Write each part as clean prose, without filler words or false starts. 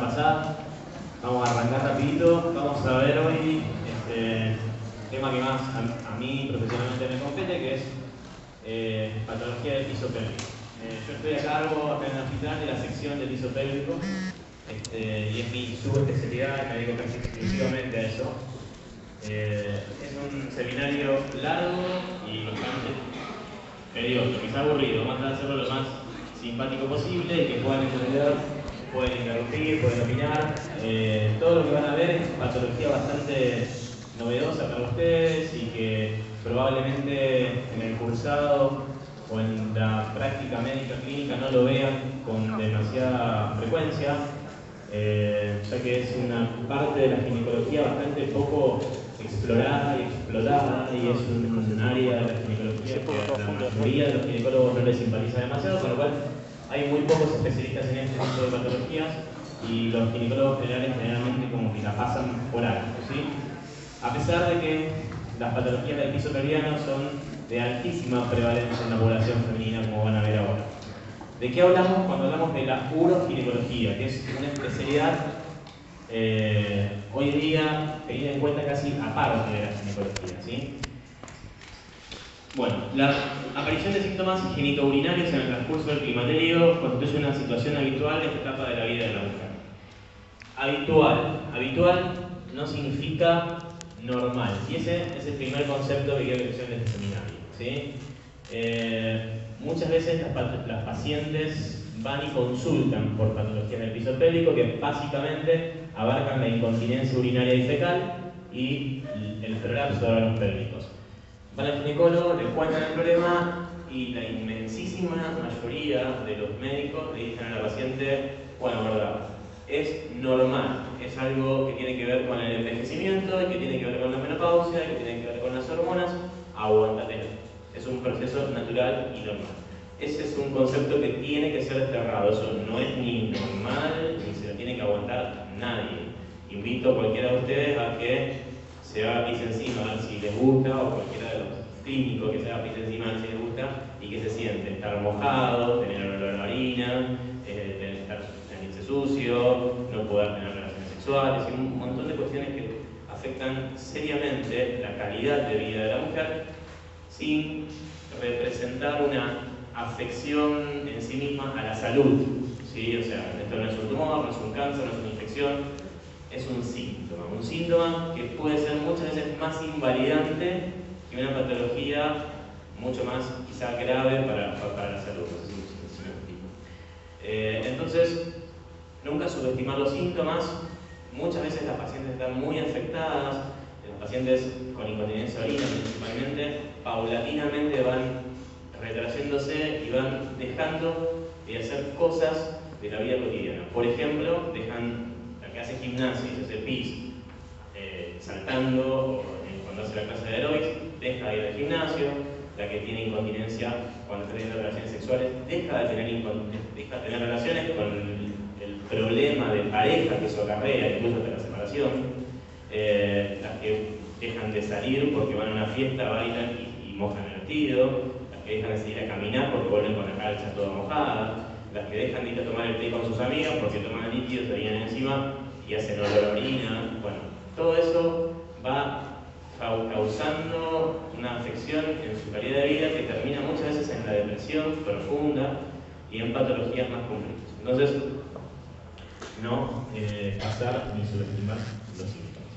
Pasada. Vamos a arrancar rapidito. Vamos a ver hoy este tema que más a mí profesionalmente me compete, que es patología del piso pélvico. Yo estoy a cargo acá en el hospital de la sección del piso pélvico y es mi subespecialidad, me dedico casi exclusivamente a eso. Es un seminario largo y bastante tedioso, quizá aburrido. Vamos a hacerlo lo más simpático posible y que puedan entender. Pueden interrumpir, pueden opinar. Todo lo que van a ver es patología bastante novedosa para ustedes y que probablemente en el cursado o en la práctica médica clínica no lo vean con demasiada frecuencia, ya que es una parte de la ginecología bastante poco explorada y explotada, y es un área de la ginecología que a la mayoría de los ginecólogos no les simpatiza demasiado, con lo cual hay muy pocos especialistas en este tipo de patologías y los ginecólogos generales generalmente como que la pasan por alto, ¿sí? A pesar de que las patologías del piso pelviano son de altísima prevalencia en la población femenina, como van a ver ahora. ¿De qué hablamos cuando hablamos de la uroginecología? Que es una especialidad hoy día tenida en cuenta casi aparte de la ginecología, ¿sí? Bueno, la aparición de síntomas genitourinarios en el transcurso del climaterio constituye una situación habitual en esta etapa de la vida de la mujer. Habitual no significa normal. Y ese es el primer concepto que quiero que mencionen de este seminario, ¿sí? Muchas veces las pacientes van y consultan por patologías del piso pélvico que básicamente abarcan la incontinencia urinaria y fecal y el prolapso de órganos pélvicos. Van al ginecólogo, le cuentan el problema y la inmensísima mayoría de los médicos le dicen a la paciente, bueno, verdad, es normal, es algo que tiene que ver con el envejecimiento, que tiene que ver con la menopausia, que tiene que ver con las hormonas, aguántatelo. Es un proceso natural y normal. Ese es un concepto que tiene que ser desterrado, eso no es ni normal, ni se lo tiene que aguantar nadie. Invito a cualquiera de ustedes a que se haga pis encima a ver si les gusta, o cualquiera de los clínicos que se haga pis encima a ver si les gusta, y que se siente estar mojado, tener olor a orina, sentirse sucio, no poder tener relaciones sexuales, y un montón de cuestiones que afectan seriamente la calidad de vida de la mujer, sin representar una afección en sí misma a la salud, ¿sí? O sea, esto no es un tumor, no es un cáncer, no es una infección, es un síntoma que puede ser muchas veces más invalidante que una patología mucho más quizá grave para la salud. No sé si me explico. Entonces, nunca subestimar los síntomas. Muchas veces las pacientes están muy afectadas, las pacientes con incontinencia de orina principalmente, paulatinamente van retrayéndose y van dejando de hacer cosas de la vida cotidiana. Por ejemplo, dejan que hace gimnasia y se hace pis saltando, o cuando hace la clase de aeróbics, deja de ir al gimnasio. La que tiene incontinencia cuando está teniendo relaciones sexuales, deja de tener relaciones con el problema de pareja que eso acarrea, incluso hasta la separación. Las que dejan de salir porque van a una fiesta, bailan y mojan el vestido. Las que dejan de salir a caminar porque vuelven con la calza toda mojada. Las que dejan de ir a tomar el té con sus amigas porque toman líquidos, se vienen encima y hacen olor a orina. Bueno, todo eso va causando una afección en su calidad de vida que termina muchas veces en la depresión profunda y en patologías más complejas. Entonces, no pasar ni subestimar los síntomas.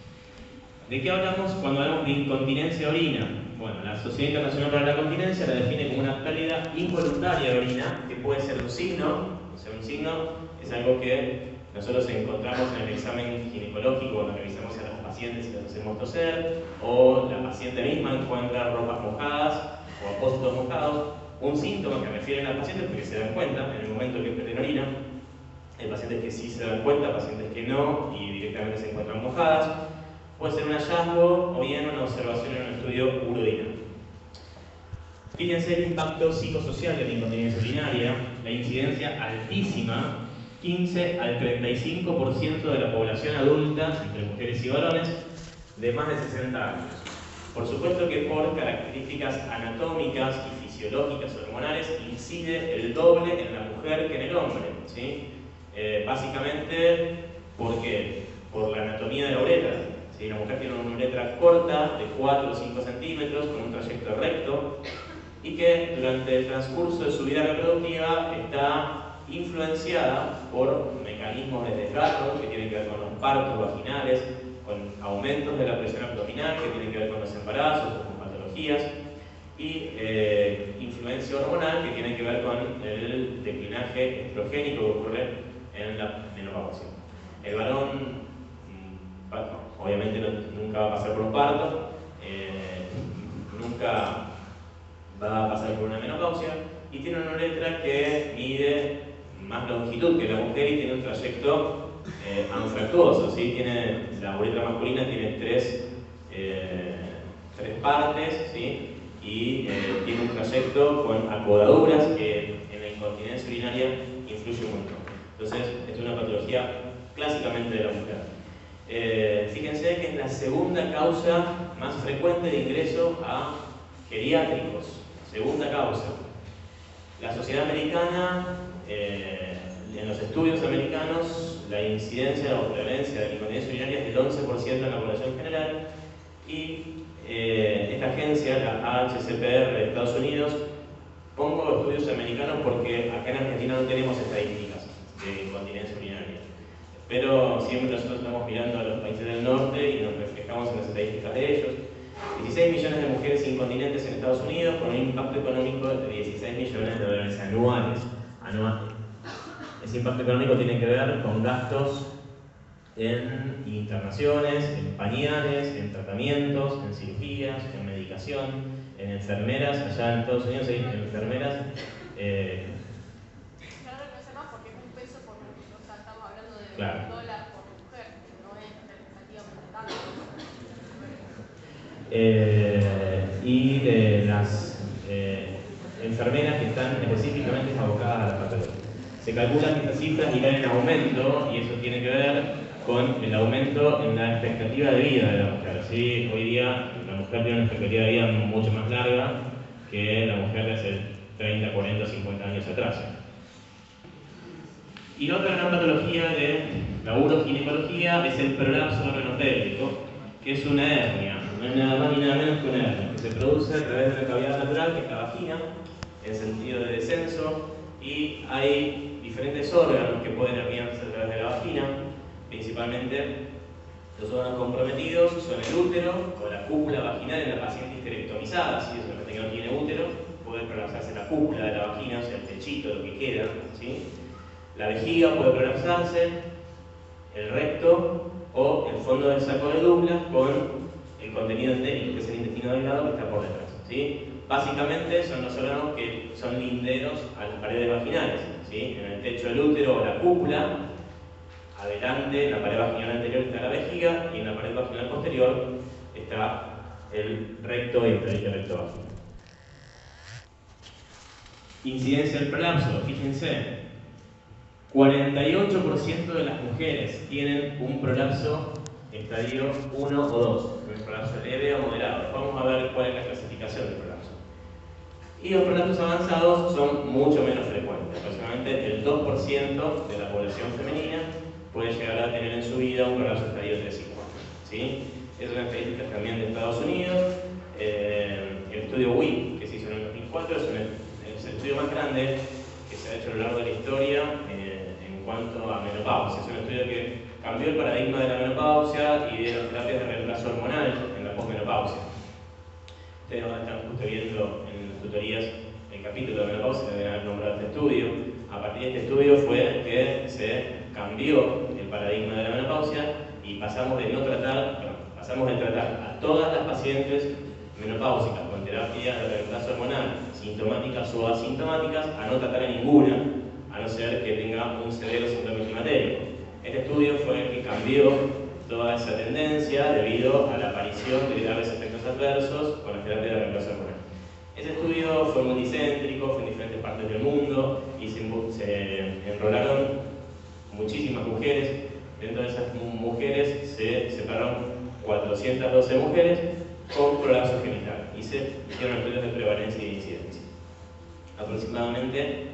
¿De qué hablamos cuando hablamos de incontinencia de orina? Bueno, la Sociedad Internacional para la Continencia la define como una pérdida involuntaria de orina, que puede ser un signo, o sea, un signo es algo que nosotros encontramos en el examen ginecológico cuando revisamos a las pacientes y las hacemos toser, o la paciente misma encuentra ropas mojadas o apósitos mojados. Un síntoma que refieren a las pacientes porque se dan cuenta en el momento que pierden orina. Hay pacientes que sí se dan cuenta, pacientes que no, y directamente se encuentran mojadas. Puede ser un hallazgo o bien una observación en un estudio urodinamio. Fíjense el impacto psicosocial de la incontinencia urinaria, la incidencia altísima, 15 al 35% de la población adulta, entre mujeres y varones, de más de 60 años. Por supuesto que por características anatómicas y fisiológicas hormonales incide el doble en la mujer que en el hombre, ¿sí? Básicamente, ¿por qué? Por la anatomía de la uretra. ¿Sí? La mujer tiene una uretra corta, de 4 o 5 centímetros, con un trayecto recto, y que durante el transcurso de su vida reproductiva está influenciada por mecanismos de desgarro que tienen que ver con los partos vaginales, con aumentos de la presión abdominal que tienen que ver con los embarazos o con patologías, y influencia hormonal que tiene que ver con el declinaje estrogénico que ocurre en la menopausia. El varón, obviamente nunca va a pasar por un parto, nunca va a pasar por una menopausia, y tiene una uretra que mide más longitud que la mujer y tiene un trayecto anfractuoso, ¿sí? La uretra masculina tiene tres partes, ¿sí? Y tiene un trayecto con acodaduras que en la incontinencia urinaria influye un montón. Entonces, es una patología clásicamente de la mujer. Fíjense que es la segunda causa más frecuente de ingreso a geriátricos. Segunda causa. La sociedad americana, en los estudios americanos, la incidencia o prevalencia de la incontinencia urinaria es del 11% en la población general, y esta agencia, la HCPR de Estados Unidos, pongo estudios americanos porque acá en Argentina no tenemos estadísticas de incontinencia urinaria, pero siempre nosotros estamos mirando a los países del norte y nos reflejamos en las estadísticas de ellos. 16 millones de mujeres incontinentes en Estados Unidos, con un impacto económico de 16 millones de dólares anuales. Ese impacto económico tiene que ver con gastos en internaciones, en pañales, en tratamientos, en cirugías, en medicación, en enfermeras. Allá en Estados Unidos hay enfermeras. Claro, no sé más porque es un peso por mujer, o sea, estamos hablando de claro. $1 por mujer, no es representativamente tanto. Y de las enfermeras que están específicamente abocadas a la patología. Se calcula que estas cifras irán en aumento, y eso tiene que ver con el aumento en la expectativa de vida de la mujer. ¿Sí? Hoy día la mujer tiene una expectativa de vida mucho más larga que la mujer de hace 30, 40, 50 años atrás. Y la otra gran patología de la uroginecología es el prolapso renopélvico, que es una hernia, no es nada más ni nada menos que una hernia, que se produce a través de la cavidad natural, que es la vagina, en sentido de descenso, y hay diferentes órganos que pueden herniarse a través de la vagina. Principalmente los órganos comprometidos son el útero o la cúpula vaginal en la paciente histerectomizada. Si es una paciente que no tiene útero, puede prolapsarse la cúpula de la vagina, o sea, el pechito, lo que queda, ¿sí? La vejiga puede prolapsarse, el recto o el fondo del saco de Douglas con el contenido endémico, que es el intestino delgado que está por detrás, ¿sí? Básicamente son los órganos que son linderos a las paredes vaginales, ¿sí? En el techo del útero o la cúpula, adelante, en la pared vaginal anterior está la vejiga, y en la pared vaginal posterior está el recto y el recto vaginal. Incidencia del prolapso, fíjense, 48% de las mujeres tienen un prolapso estadio 1 o 2, un prolapso leve o moderado. Vamos a ver cuál es la clasificación del prolapso. Y los prolapsos avanzados son mucho menos frecuentes, aproximadamente el 2% de la población femenina puede llegar a tener en su vida un prolapso estadio 3 y 4. ¿Sí? Es una estadística también de Estados Unidos. El estudio WIP, que se hizo en el 2004, es el estudio más grande que se ha hecho a lo largo de la historia en cuanto a menopausia. Es un estudio que cambió el paradigma de la menopausia y de las terapias de reemplazo hormonal en la posmenopausia. Ustedes están justo viendo en las tutorías el capítulo de menopausia, deben haber nombrado este estudio. A partir de este estudio fue que se cambió el paradigma de la menopausia y pasamos de tratar a todas las pacientes menopáusicas con terapia de reemplazo hormonal, sintomáticas o asintomáticas, a no tratar a ninguna, a no ser que tenga un severo síndrome climatérico. Este estudio fue el que cambió toda esa tendencia debido a la aparición de graves efectos adversos con las terapias de reemplazo hormonal. Ese estudio fue multicéntrico, fue en diferentes partes del mundo y se enrolaron muchísimas mujeres. Dentro de esas mujeres se separaron 412 mujeres con prolapso genital y se hicieron estudios de prevalencia y de incidencia. Aproximadamente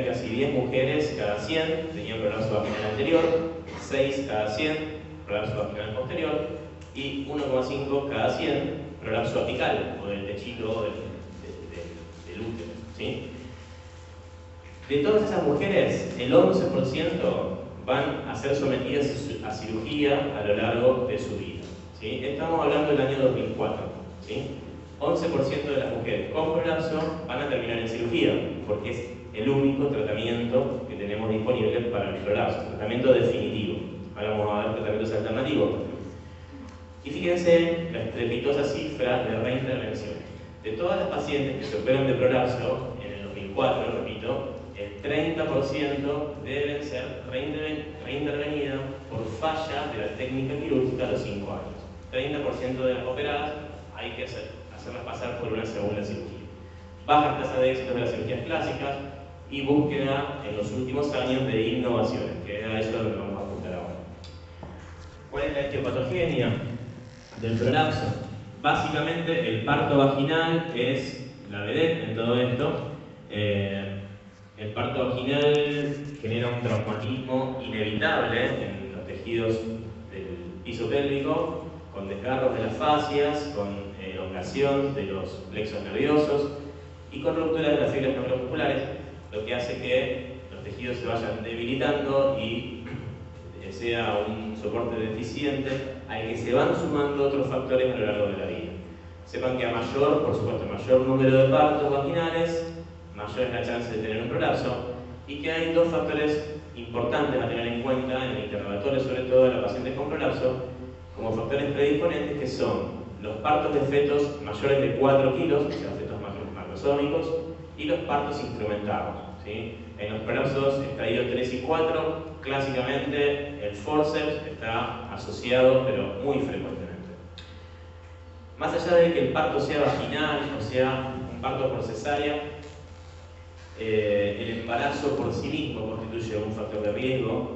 casi 10 mujeres cada 100 tenían prolapso vaginal anterior, 6 cada 100 prolapso vaginal posterior y 1,5 cada 100 prolapso apical o del techito del útero, ¿sí? De todas esas mujeres, el 11% van a ser sometidas a cirugía a lo largo de su vida, ¿sí? Estamos hablando del año 2004, ¿sí? 11% de las mujeres con prolapso van a terminar en cirugía, porque es el único tratamiento que tenemos disponible para el prolapso, tratamiento definitivo. Ahora vamos a ver tratamientos alternativos. Y fíjense la estrepitosa cifra de reintervenciones. De todas las pacientes que se operan de prolapso, en el 2004, repito, el 30% deben ser reintervenidas por falla de la técnica quirúrgica a los 5 años. 30% de las operadas hay que hacerlas pasar por una segunda cirugía. Baja tasa de éxito de las cirugías clásicas y búsqueda en los últimos años de innovaciones, que es a eso lo que vamos a apuntar ahora. ¿Cuál es la etiopatogenia del prolapso? Básicamente el parto vaginal es la vedette en todo esto. El parto vaginal genera un traumatismo inevitable en los tejidos del piso pélvico, con desgarros de las fascias, con elongación de los plexos nerviosos y con ruptura de las fibras neuromusculares, lo que hace que los tejidos se vayan debilitando y sea un soporte deficiente al que se van sumando otros factores a lo largo de la vida. Sepan que a mayor, por supuesto, mayor número de partos vaginales, mayor es la chance de tener un prolapso, y que hay dos factores importantes a tener en cuenta en el interrogatorio, sobre todo de los pacientes con prolapso, como factores predisponentes, que son los partos de fetos mayores de 4 kilos, o sea, fetos macrosómicos, y los partos instrumentados, ¿sí? En los prolapsos estadio 3 y 4, clásicamente el forceps está asociado, pero muy frecuentemente. Más allá de que el parto sea vaginal, o sea, un parto por cesárea, el embarazo por sí mismo constituye un factor de riesgo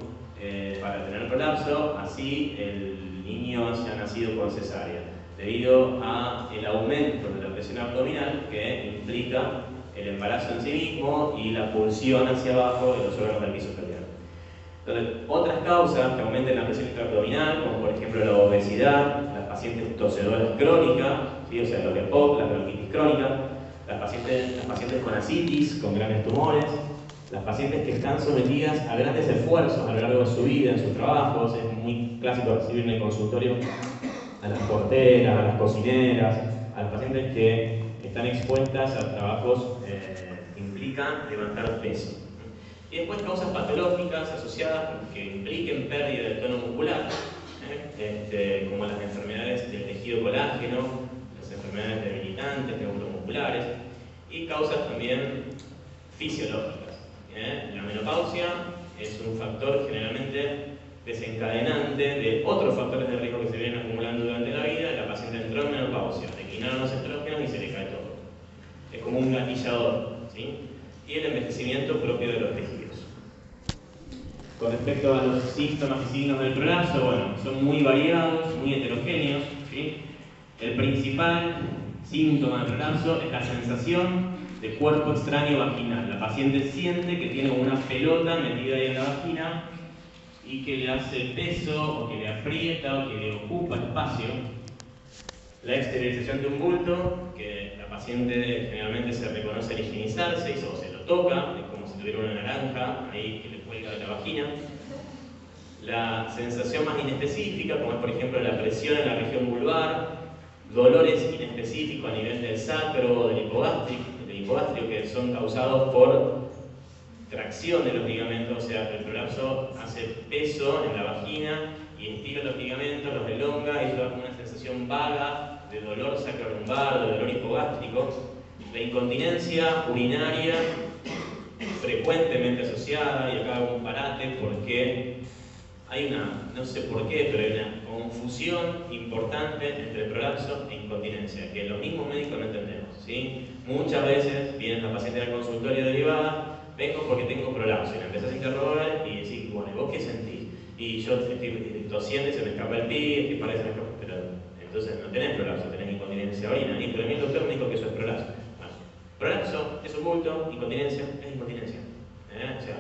para tener prolapso, así el niño haya nacido por cesárea, debido al aumento de la presión abdominal que implica el embarazo en sí mismo y la pulsión hacia abajo de los órganos del piso pelviano. Entonces, otras causas que aumenten la presión intraabdominal, como por ejemplo la obesidad, las pacientes tosedoras crónicas, ¿sí? O sea, los EPOC, la bronquitis crónica, las pacientes con ascitis, con grandes tumores, las pacientes que están sometidas a grandes esfuerzos a lo largo de su vida, en sus trabajos. Es muy clásico recibir en el consultorio a las porteras, a las cocineras, a las pacientes que están expuestas a trabajos que implican levantar peso. Y después causas patológicas asociadas que impliquen pérdida del tono muscular, como las enfermedades del tejido colágeno, las enfermedades debilitantes, neuromusculares, y causas también fisiológicas. La menopausia es un factor generalmente desencadenante de otros factores de riesgo que se vienen acumulando durante la vida. La paciente entró en menopausia, declinaron los estrógenos y se le cae todo. Es como un gatillador, ¿sí? Y el envejecimiento propio de los tejidos. Con respecto a los síntomas y signos del prolapso, bueno, son muy variados, muy heterogéneos, ¿sí? El principal síntoma del prolapso es la sensación de cuerpo extraño vaginal. La paciente siente que tiene una pelota metida ahí en la vagina y que le hace peso, o que le aprieta, o que le ocupa espacio. La exteriorización de un bulto, que la paciente generalmente se reconoce al higienizarse o se lo toca, es como si tuviera una naranja ahí que le cuelga de la vagina. La sensación más inespecífica, como es por ejemplo la presión en la región vulvar, dolores inespecíficos a nivel del sacro o del hipogastrio, que son causados por tracción de los ligamentos, o sea, el prolapso hace peso en la vagina y estira los ligamentos, los elonga, y eso da una sensación vaga de dolor sacrolumbar, de dolor hipogástrico. La incontinencia urinaria frecuentemente asociada, y acá hago un parate porque hay una, no sé por qué, pero hay una confusión importante entre prolapso e incontinencia, que los mismos médicos no entendemos, ¿sí? Muchas veces viene la paciente al consultorio derivada, vengo porque tengo prolapso, y la empezás a interrogar y decís, bueno, ¿vos qué sentís? Y yo estoy tosiendo y se me escapa el pis, y parece que pero entonces no tenés prolapso, tenés incontinencia orina, pero a mí el doctor me dijo que eso es prolapso. Bueno, Prolapso es un bulto, incontinencia es incontinencia. O sea,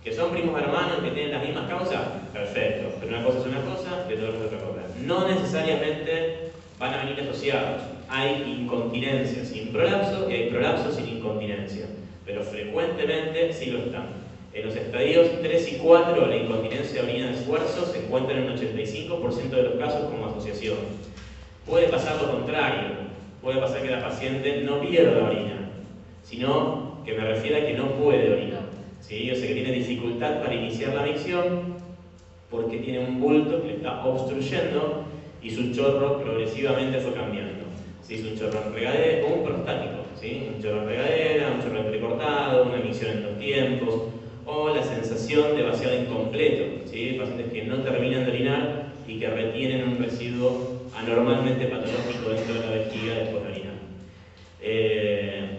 que son primos hermanos que tienen las mismas causas, perfecto, pero una cosa es una cosa y otra es otra cosa. No necesariamente van a venir asociados. Hay incontinencia sin prolapso y hay prolapso sin incontinencia, pero frecuentemente sí lo están. En los estadios 3 y 4, la incontinencia de orina de esfuerzo se encuentra en un 85% de los casos como asociación. Puede pasar lo contrario, puede pasar que la paciente no pierda orina, sino que me refiero a que no puede orinar. ¿Sí? O sea, que tiene dificultad para iniciar la micción porque tiene un bulto que le está obstruyendo y su chorro progresivamente fue cambiando. ¿Sí? Es un chorro en regadera, o un prostático, ¿sí? Un chorro en regadera, un chorro entrecortado, una micción en 2 tiempos, o la sensación de vaciado incompleto, ¿sí? Pacientes que no terminan de orinar y que retienen un residuo anormalmente patológico dentro de la vejiga después de orinar.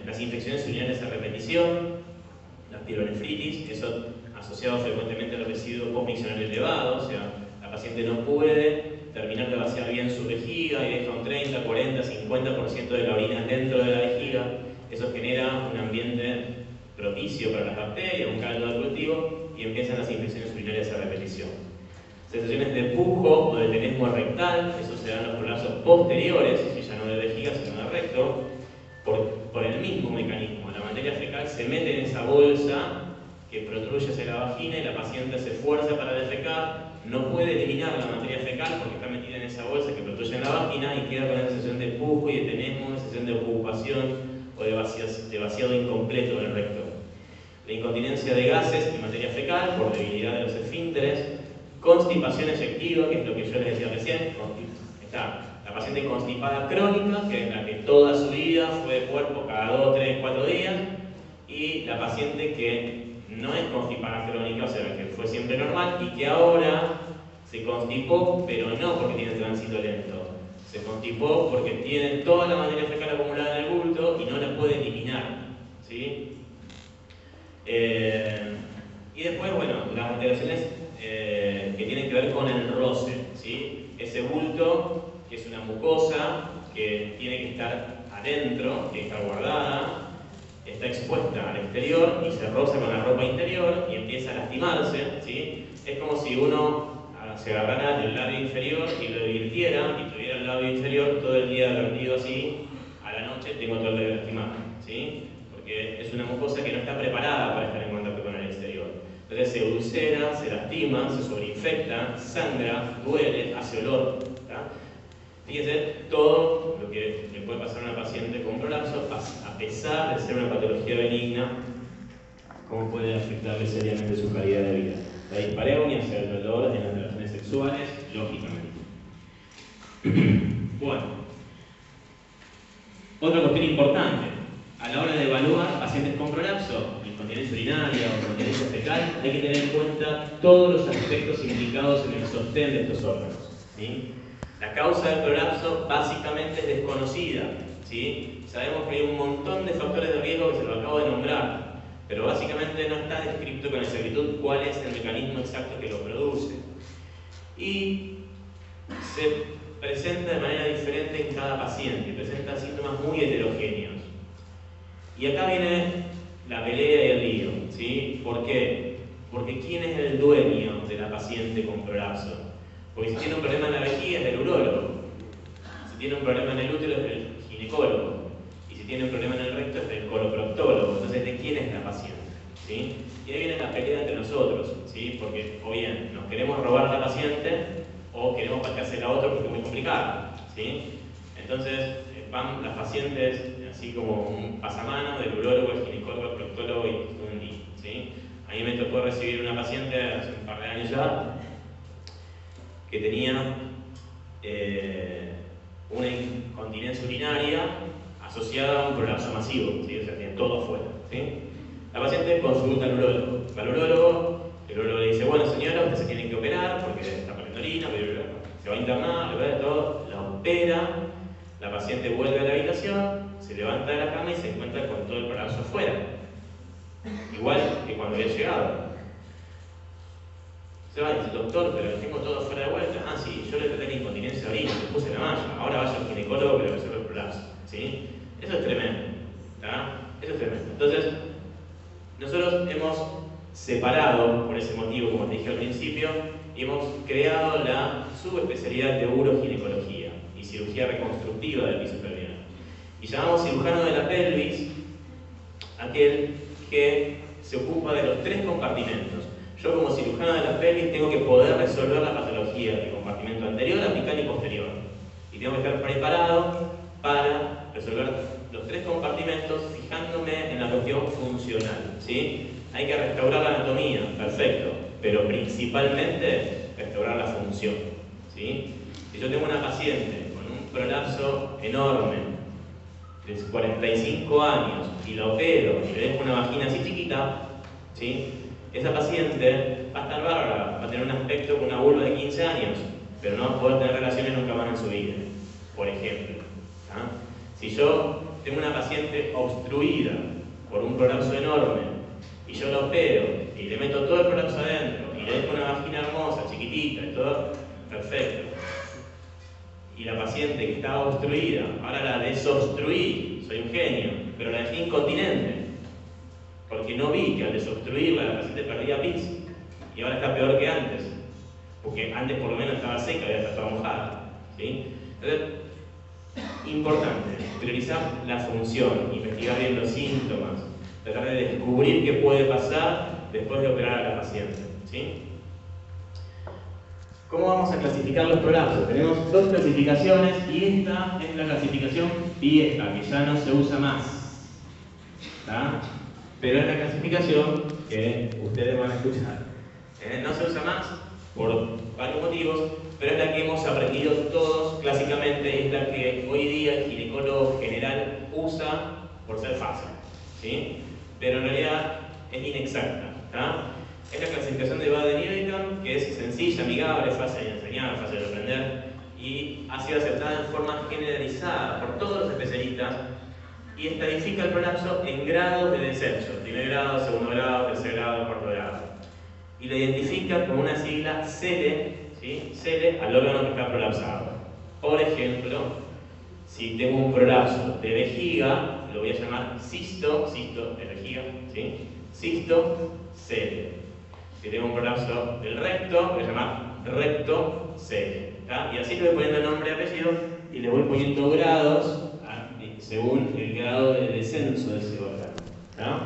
Las infecciones urinarias a repetición, la pielonefritis, eso asociado frecuentemente al residuo postmiccionario elevado, o sea, la paciente no puede terminar de vaciar bien su vejiga y deja un 30, 40, 50% de la orina dentro de la vejiga. Eso genera un ambiente propicio para las bacterias, un caldo de cultivo, y empiezan las infecciones urinarias a repetición. Sensaciones de pujo o de tenesmo rectal, eso se dan los prolapsos posteriores, ya no de vejiga sino de recto, por el mismo mecanismo. La materia fecal se mete en esa bolsa que protruye hacia la vagina y la paciente se esfuerza para defecar, no puede eliminar la materia fecal porque está metida en esa bolsa que protruye en la vagina y queda con la sensación de pujo y de tenesmo, una sensación de ocupación o de vaciado incompleto del recto. La incontinencia de gases y materia fecal por debilidad de los esfínteres, constipación efectiva, que es lo que yo les decía recién, está la paciente constipada crónica, que es la que toda su vida fue de cuerpo cada 2, 3, 4 días, y la paciente que no es constipada crónica, o sea, que fue siempre normal y que ahora se constipó, pero no porque tiene tránsito lento. Se constipó porque tiene toda la materia fecal acumulada en el bulto y no la puede eliminar, ¿sí? Y después, bueno, las alteraciones que tienen que ver con el roce, ¿sí? Ese bulto, que es una mucosa que tiene que estar adentro, que está guardada, está expuesta al exterior y se roza con la ropa interior y empieza a lastimarse, ¿sí? Es como si uno se agarrara del labio inferior y lo divirtiera y tuviera el labio inferior todo el día vertido así, a la noche tengo todo el labio lastimado, ¿sí? Porque es una mucosa que no está preparada para estar en contacto con el exterior. Entonces se ulcera, se lastima, se sobreinfecta, sangra, duele, hace olor, ¿tá? Fíjense todo lo que le puede pasar a una paciente con prolapso, a pesar de ser una patología benigna, cómo puede afectarle seriamente su calidad de vida. La dispareunia, o sea, el dolor en las relaciones sexuales, lógicamente. Bueno, otra cuestión importante, a la hora de evaluar pacientes con prolapso, incontinencia urinaria o incontinencia fecal, hay que tener en cuenta todos los aspectos implicados en el sostén de estos órganos, ¿sí? La causa del prolapso básicamente es desconocida, ¿sí? Sabemos que hay un montón de factores de riesgo que se lo acabo de nombrar, pero básicamente no está descrito con exactitud cuál es el mecanismo exacto que lo produce. Y se presenta de manera diferente en cada paciente, presenta síntomas muy heterogéneos. Y acá viene la pelea y el lío, ¿sí? ¿Por qué? Porque ¿quién es el dueño de la paciente con prolapso? Porque si tiene un problema en la vejiga es del urólogo, si tiene un problema en el útero es del ginecólogo, y si tiene un problema en el recto es del coloproctólogo. Entonces, ¿de quién es la paciente? ¿Sí? Y ahí viene la pelea entre nosotros, ¿sí? Porque o bien nos queremos robar a la paciente o queremos pateársela a otro porque es muy complicado, ¿sí? Entonces van las pacientes así como un pasamano del urólogo, el ginecólogo, el proctólogo y un DI, ¿sí? A mí me tocó recibir una paciente hace un par de años ya que tenía una incontinencia urinaria asociada a un prolapso masivo, ¿sí? O sea, tiene todo afuera, ¿sí? La paciente consulta al urólogo. Va al urólogo, el urólogo le dice, bueno señora, usted se tiene que operar porque está perdiendo orina, se va a internar, le va a todo, la opera, la paciente vuelve a la habitación, se levanta de la cama y se encuentra con todo el prolapso afuera. Igual que cuando había llegado. Se va y dice, doctor, pero tengo todo fuera de vuelta. Ah, sí, yo le traté la incontinencia de orina, le puse la malla, ahora vaya al ginecólogo que le resuelve el prolapso, ¿sí? Eso es tremendo, ¿tá? Eso es tremendo. Entonces, nosotros hemos separado, por ese motivo, como te dije al principio, y hemos creado la subespecialidad de uroginecología y cirugía reconstructiva del piso pelviano. Y llamamos cirujano de la pelvis aquel que se ocupa de los 3 compartimentos. Yo como cirujano de la pelvis tengo que poder resolver la patología del compartimento anterior, apical y posterior. Y tengo que estar preparado para resolver los 3 compartimentos fijándome en la cuestión funcional, ¿sí? Hay que restaurar la anatomía, perfecto, pero principalmente restaurar la función, ¿sí? Si yo tengo una paciente con un prolapso enorme de 45 años y la opero y le dejo una vagina así chiquita, ¿sí? Esa paciente va a estar bárbara, va a tener un aspecto con una vulva de 15 años, pero no va a poder tener relaciones nunca más en su vida, por ejemplo. ¿Ah? Si yo tengo una paciente obstruida por un prolapso enorme y yo la opero y le meto todo el prolapso adentro y le dejo una vagina hermosa, chiquitita y todo, perfecto. Y la paciente que estaba obstruida, ahora la desobstruí, soy un genio, pero la dejé incontinente. Porque no vi que al desobstruirla la paciente perdía pis y ahora está peor que antes. Porque antes por lo menos estaba seca y ahora está toda mojada. ¿Sí? Entonces, importante, priorizar la función, investigar bien los síntomas, tratar de descubrir qué puede pasar después de operar a la paciente. ¿Sí? ¿Cómo vamos a clasificar los prolapsos? Tenemos 2 clasificaciones y esta es la clasificación vieja, que ya no se usa más. ¿Tá? Pero es la clasificación que ustedes van a escuchar. No se usa más por varios motivos, pero es la que hemos aprendido todos clásicamente, es la que hoy día el ginecólogo general usa por ser fácil, ¿sí? Pero en realidad es inexacta. ¿Tá? Es la clasificación de Baden-Eaton, que es sencilla, amigable, fácil de enseñar, fácil de aprender y ha sido aceptada en forma generalizada por todos los especialistas y estadifica el prolapso en grados de descenso, primer grado, segundo grado, tercer grado, cuarto grado. Y lo identifica con una sigla CELE, ¿sí? CELE al órgano que está prolapsado. Por ejemplo, si tengo un prolapso de vejiga, lo voy a llamar cisto de vejiga, ¿sí? Cisto CELE. Si tengo un prolapso del recto, lo voy a llamar recto CELE. Y así le voy poniendo nombre y apellido y le voy poniendo grados según el grado de descenso de ese órgano. ¿Tá?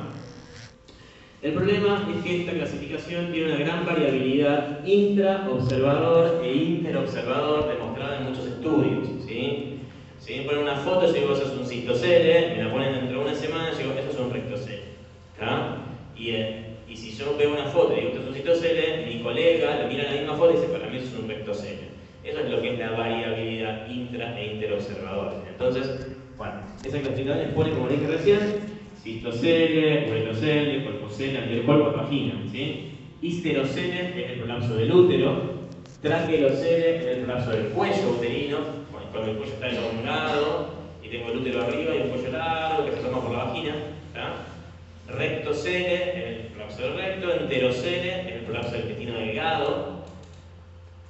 El problema es que esta clasificación tiene una gran variabilidad intraobservador e interobservador demostrada en muchos estudios. ¿Sí? Si me ponen una foto, yo digo eso es un cistocele, me la ponen dentro de una semana, yo digo eso es un rectocele. ¿Tá? Y si yo veo una foto y digo esto es un cistocele, mi colega le mira la misma foto y dice para mí eso es un rectocele. Eso es lo que es la variabilidad intra e interobservador. Entonces, bueno, esa clasificación les pone, como dije recién, cistocele, uretrocele, colpocele, antercuerpo, vagina, ¿sí? Histerocele es el prolapso del útero, traqueocele es el prolapso del cuello uterino, cuando el cuello está elongado y tengo el útero arriba y el cuello largo que se toma por la vagina, ¿tá? Rectocele es el prolapso del recto, enterocele es el prolapso del intestino delgado,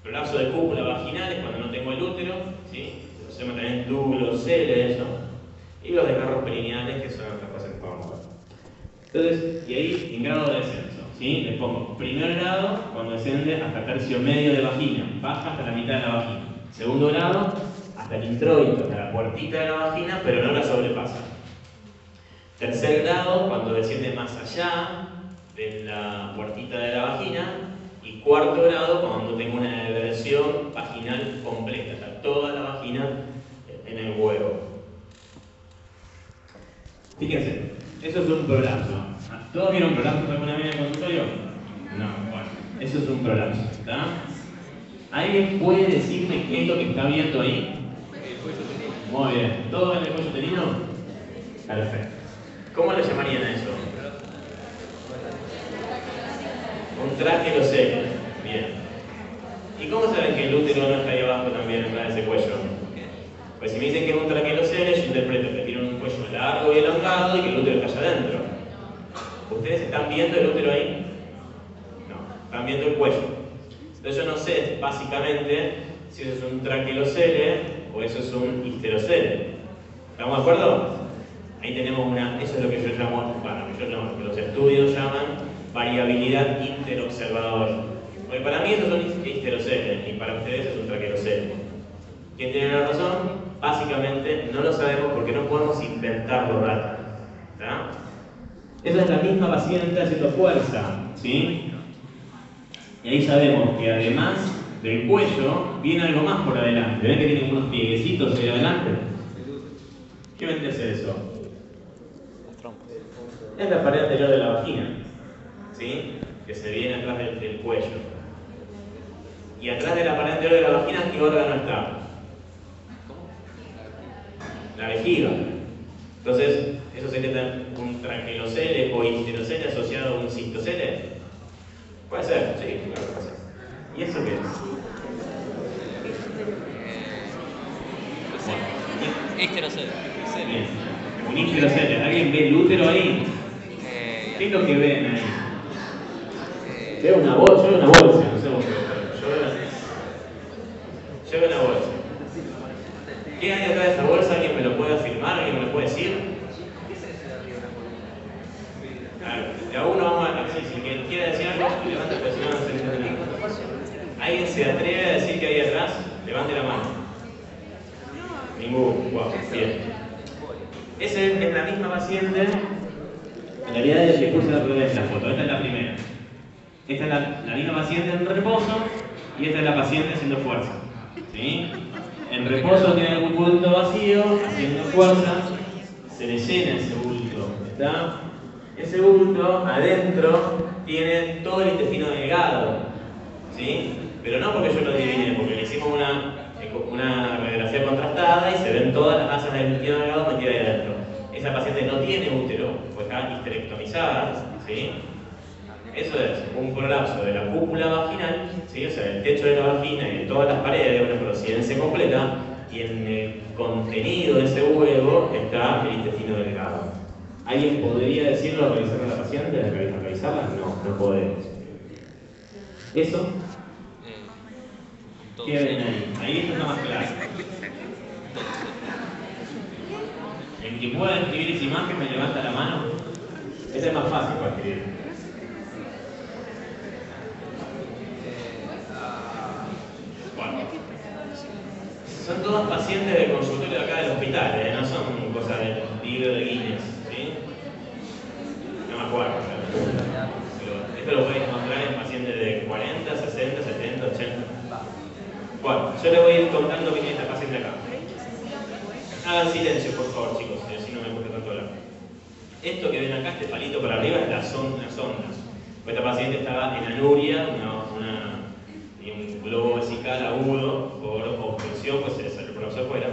prolapso de cúpula vaginal es cuando no tengo el útero, ¿sí? Se llama también duglocele eso, y los desgarros perineales que son otras cosas que podemos ver. Entonces, y ahí en grado de descenso, ¿sí? Les pongo primer grado cuando desciende hasta tercio medio de vagina, baja hasta la mitad de la vagina. Segundo grado hasta el introito, hasta la puertita de la vagina, pero no la sobrepasa. Tercer grado cuando desciende más allá de la puertita de la vagina. Y cuarto grado cuando tengo una eversión vaginal completa, o sea, toda la vagina en el huevo. Fíjense, eso es un prolapso. ¿Todos vieron prolapso alguna vez en el consultorio? No, bueno, eso es un prolapso, ¿está? ¿Alguien puede decirme qué es lo que está viendo ahí? Muy bien, ¿todo en el cuello uterino? Perfecto. ¿Cómo le llamarían a eso? Un traqueocele. Bien. ¿Y cómo saben que el útero no está ahí abajo también en de ese cuello? Pues si me dicen que es un traqueocele, yo interpreto que tiene un cuello largo y elongado y que el útero está allá adentro. ¿Ustedes están viendo el útero ahí? No, están viendo el cuello. Entonces yo no sé, básicamente, si eso es un traqueocele o eso es un histerocele. ¿Estamos de acuerdo? Ahí tenemos eso es lo que yo llamo, que los estudios llaman variabilidad interobservador. Porque para mí esos son histeroceles y para ustedes es un traqueocele. ¿Quién tiene la razón? Básicamente no lo sabemos porque no podemos inventar los datos. ¿Tá? Esa es la misma paciente haciendo fuerza, ¿sí? Y ahí sabemos que además del cuello viene algo más por adelante. ¿Ven que tiene unos pieguecitos ahí adelante? ¿Qué vendría a ser eso? Es la pared anterior de la vagina, ¿sí? Que se viene atrás del cuello. Y atrás de la pared anterior de la vagina, ¿qué órgano está? La vejiga. Entonces, ¿eso sería un traqueocele o histerocele asociado a un cistocele? Puede ser, sí, claro que puede ser. ¿Y eso qué es? Histerocele. Bien. Un histerocele. ¿Alguien ve el útero ahí? ¿Qué es lo que ven ahí? Veo una bolsa, no sé vos qué ves. Yo veo una bolsa. ¿Qué hay atrás de esa bolsa? ¿Alguien me lo puede afirmar? ¿Alguien me lo puede decir? Claro, de a uno vamos a decir, si quien quiera decir algo, levante la presión, no se entiende nada. ¿Alguien se atreve a decir que hay atrás? Levante la mano. Ninguno. Wow, bien. Esa es la misma paciente. En realidad le puse al revés la foto. Esta es la primera. Esta es la misma paciente en reposo y esta es la paciente haciendo fuerza. ¿Sí? En reposo tiene algún bulto vacío, haciendo fuerza, se le llena ese bulto. ¿Está? Ese bulto adentro tiene todo el intestino delgado. ¿Sí? Pero no porque yo lo adiviné, porque le hicimos una radiografía contrastada y se ven todas las masas del intestino delgado metidas ahí adentro. Esa paciente no tiene útero, pues está histerectomizada. ¿Sí? Eso es un prolapso de la cúpula vaginal, ¿sí? O sea, del techo de la vagina y de todas las paredes de una procedencia completa, y en el contenido de ese huevo está el intestino delgado. ¿Alguien podría decirlo, revisar a la paciente, revisarla? No podemos. ¿Eso? ¿Qué ven ahí? Ahí esto está más claro. El que pueda escribir esa imagen me levanta la mano. Esta es más fácil para escribir. Son todas pacientes del consultorio de acá del hospital, no son cosas del libro de Guinness, ¿sí? No me acuerdo, pero esto lo podéis encontrar en pacientes de 40, 60, 70, 80. Bueno, yo le voy a ir contando qué tiene esta paciente acá. Hagan silencio, por favor, chicos, si no me gusta tanto hablar. Esto que ven acá, este palito para arriba, es las ondas. Esta paciente estaba en anuria, un globo vesical agudo por obstrucción, pues se le salió por afuera.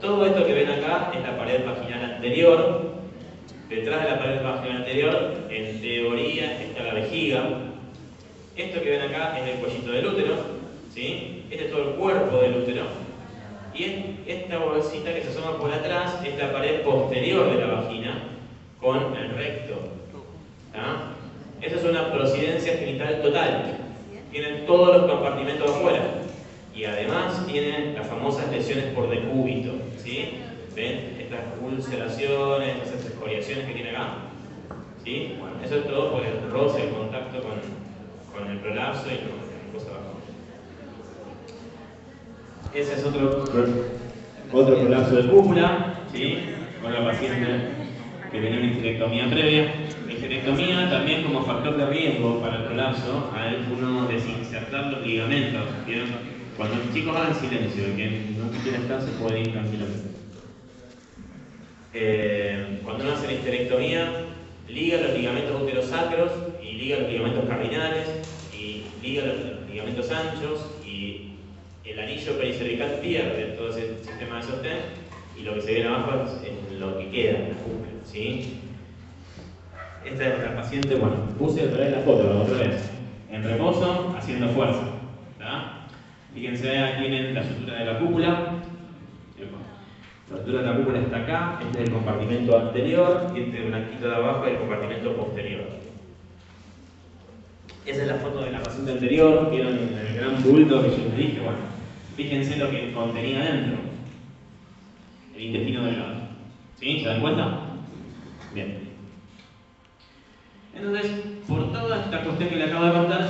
Todo esto que ven acá es la pared vaginal anterior. Detrás de la pared vaginal anterior, en teoría, está la vejiga. Esto que ven acá es el cuellito del útero, ¿sí? Este es todo el cuerpo del útero. Y esta bolsita que se asoma por atrás es la pared posterior de la vagina con el recto. ¿Tá? Esa es una prosidencia genital total. Tienen todos los compartimentos afuera. Y además tienen las famosas lesiones por decúbito. ¿Sí? ¿Ven? Estas ulceraciones, estas escoriaciones que tiene acá. ¿Sí? Bueno, eso es todo por el roce, el contacto con el prolapso y la cosa abajo. Ese es otro prolapso de cúpula, ¿sí? Con la paciente que tenía una histerectomía previa. La histerectomía también como factor de riesgo para el prolapso, hay uno desinsertar los ligamentos. ¿Vieron? Cuando los chicos hagan silencio, el que no quiera estar se puede ir tranquilamente. Cuando uno hace la histerectomía, liga los ligamentos uterosacros y liga los ligamentos cardinales y liga los ligamentos anchos y el anillo pericervical pierde todo ese sistema de sostén y lo que se viene abajo es lo que queda en la cúpula, ¿sí? Esta es la paciente, bueno, puse otra vez la foto, otra vez, en reposo, haciendo fuerza, ¿tá? Fíjense, aquí tienen la sutura de la cúpula. La sutura de la cúpula está acá, este es el compartimento anterior y este blanquito de abajo es el compartimento posterior. Esa es la foto de la paciente anterior, vieron el gran bulto que yo les dije. Bueno, fíjense lo que contenía dentro. El intestino delgado. ¿Sí? ¿Se dan cuenta? Bien. Entonces, por toda esta cuestión que le acabo de contar,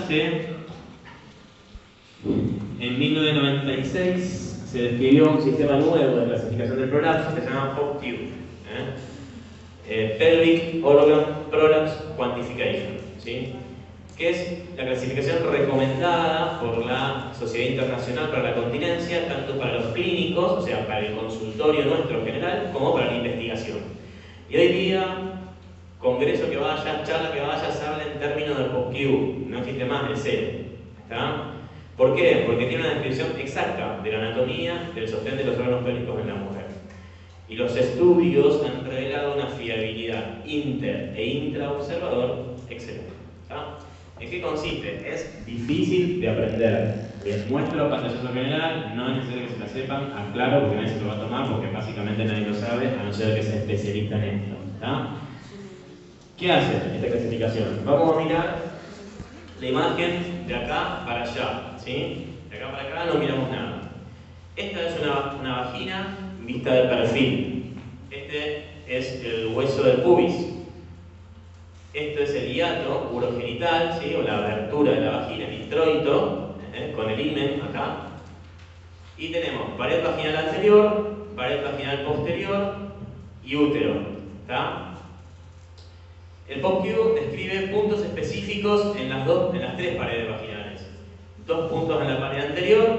en 1996 se describió un sistema nuevo de clasificación del prolapso que se llama POCQ, Pelvic Organ Prolapse Quantification, ¿sí? Que es la clasificación recomendada por la Sociedad Internacional para la Continencia, tanto para los clínicos, o sea, para el consultorio nuestro en general, como para la investigación. Y hoy día, congreso que vaya, charla que vaya, se habla en términos de POCQ, no existe más el cero. ¿Está? ¿Por qué? Porque tiene una descripción exacta de la anatomía del sostén de los órganos pélvicos en la mujer. Y los estudios han revelado una fiabilidad inter e intraobservador excelente. ¿Está? ¿En qué consiste? Es difícil de aprender. Les muestro pantallazo general, no es necesario que se la sepan, aclaro porque nadie se lo va a tomar porque básicamente nadie lo sabe, a no ser que sea especialista en esto. ¿Está? ¿Qué hace esta clasificación? Vamos a mirar la imagen de acá para allá, ¿sí? De acá para acá no miramos nada. Esta es una vagina vista de perfil. Este es el hueso del pubis. Esto es el hiato urogenital, ¿sí? O la abertura de la vagina, el introito, con el himen acá. Y tenemos pared vaginal anterior, pared vaginal posterior y útero. ¿Está? El POCQ describe puntos específicos en las tres paredes vaginales. 2 puntos en la pared anterior,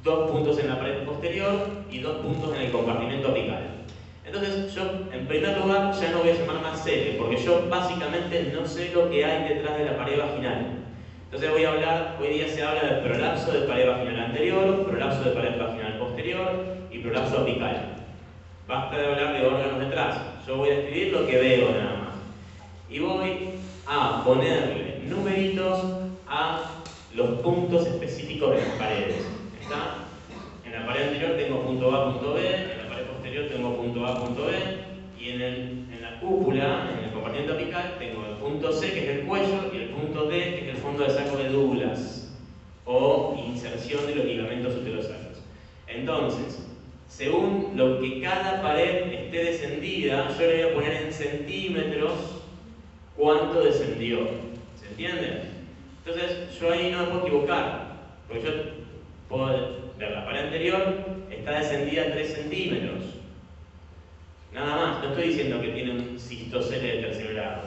2 puntos en la pared posterior y 2 puntos en el compartimento apical. Entonces yo, en primer lugar, ya no voy a llamar más serie, porque yo básicamente no sé lo que hay detrás de la pared vaginal. Entonces hoy día se habla de prolapso de pared vaginal anterior, prolapso de pared vaginal posterior y prolapso apical. Basta de hablar de órganos detrás. Yo voy a escribir lo que veo nada más. Y voy a ponerle numeritos a los puntos específicos de las paredes. ¿Está? En la pared anterior tengo punto A, punto B, en la pared posterior tengo punto A, punto B, y en la cúpula, en el compartimento apical, tengo el punto C, que es el cuello, y el punto D, que es el fondo de saco de Douglas, o inserción de los ligamentos uterosacros. Entonces, según lo que cada pared esté descendida, yo le voy a poner en centímetros cuánto descendió. ¿Se entiende? Entonces, yo ahí no me puedo equivocar, porque yo puedo ver la pared anterior está descendida 3 centímetros. Nada más, no estoy diciendo que tiene un cistocele de tercer grado.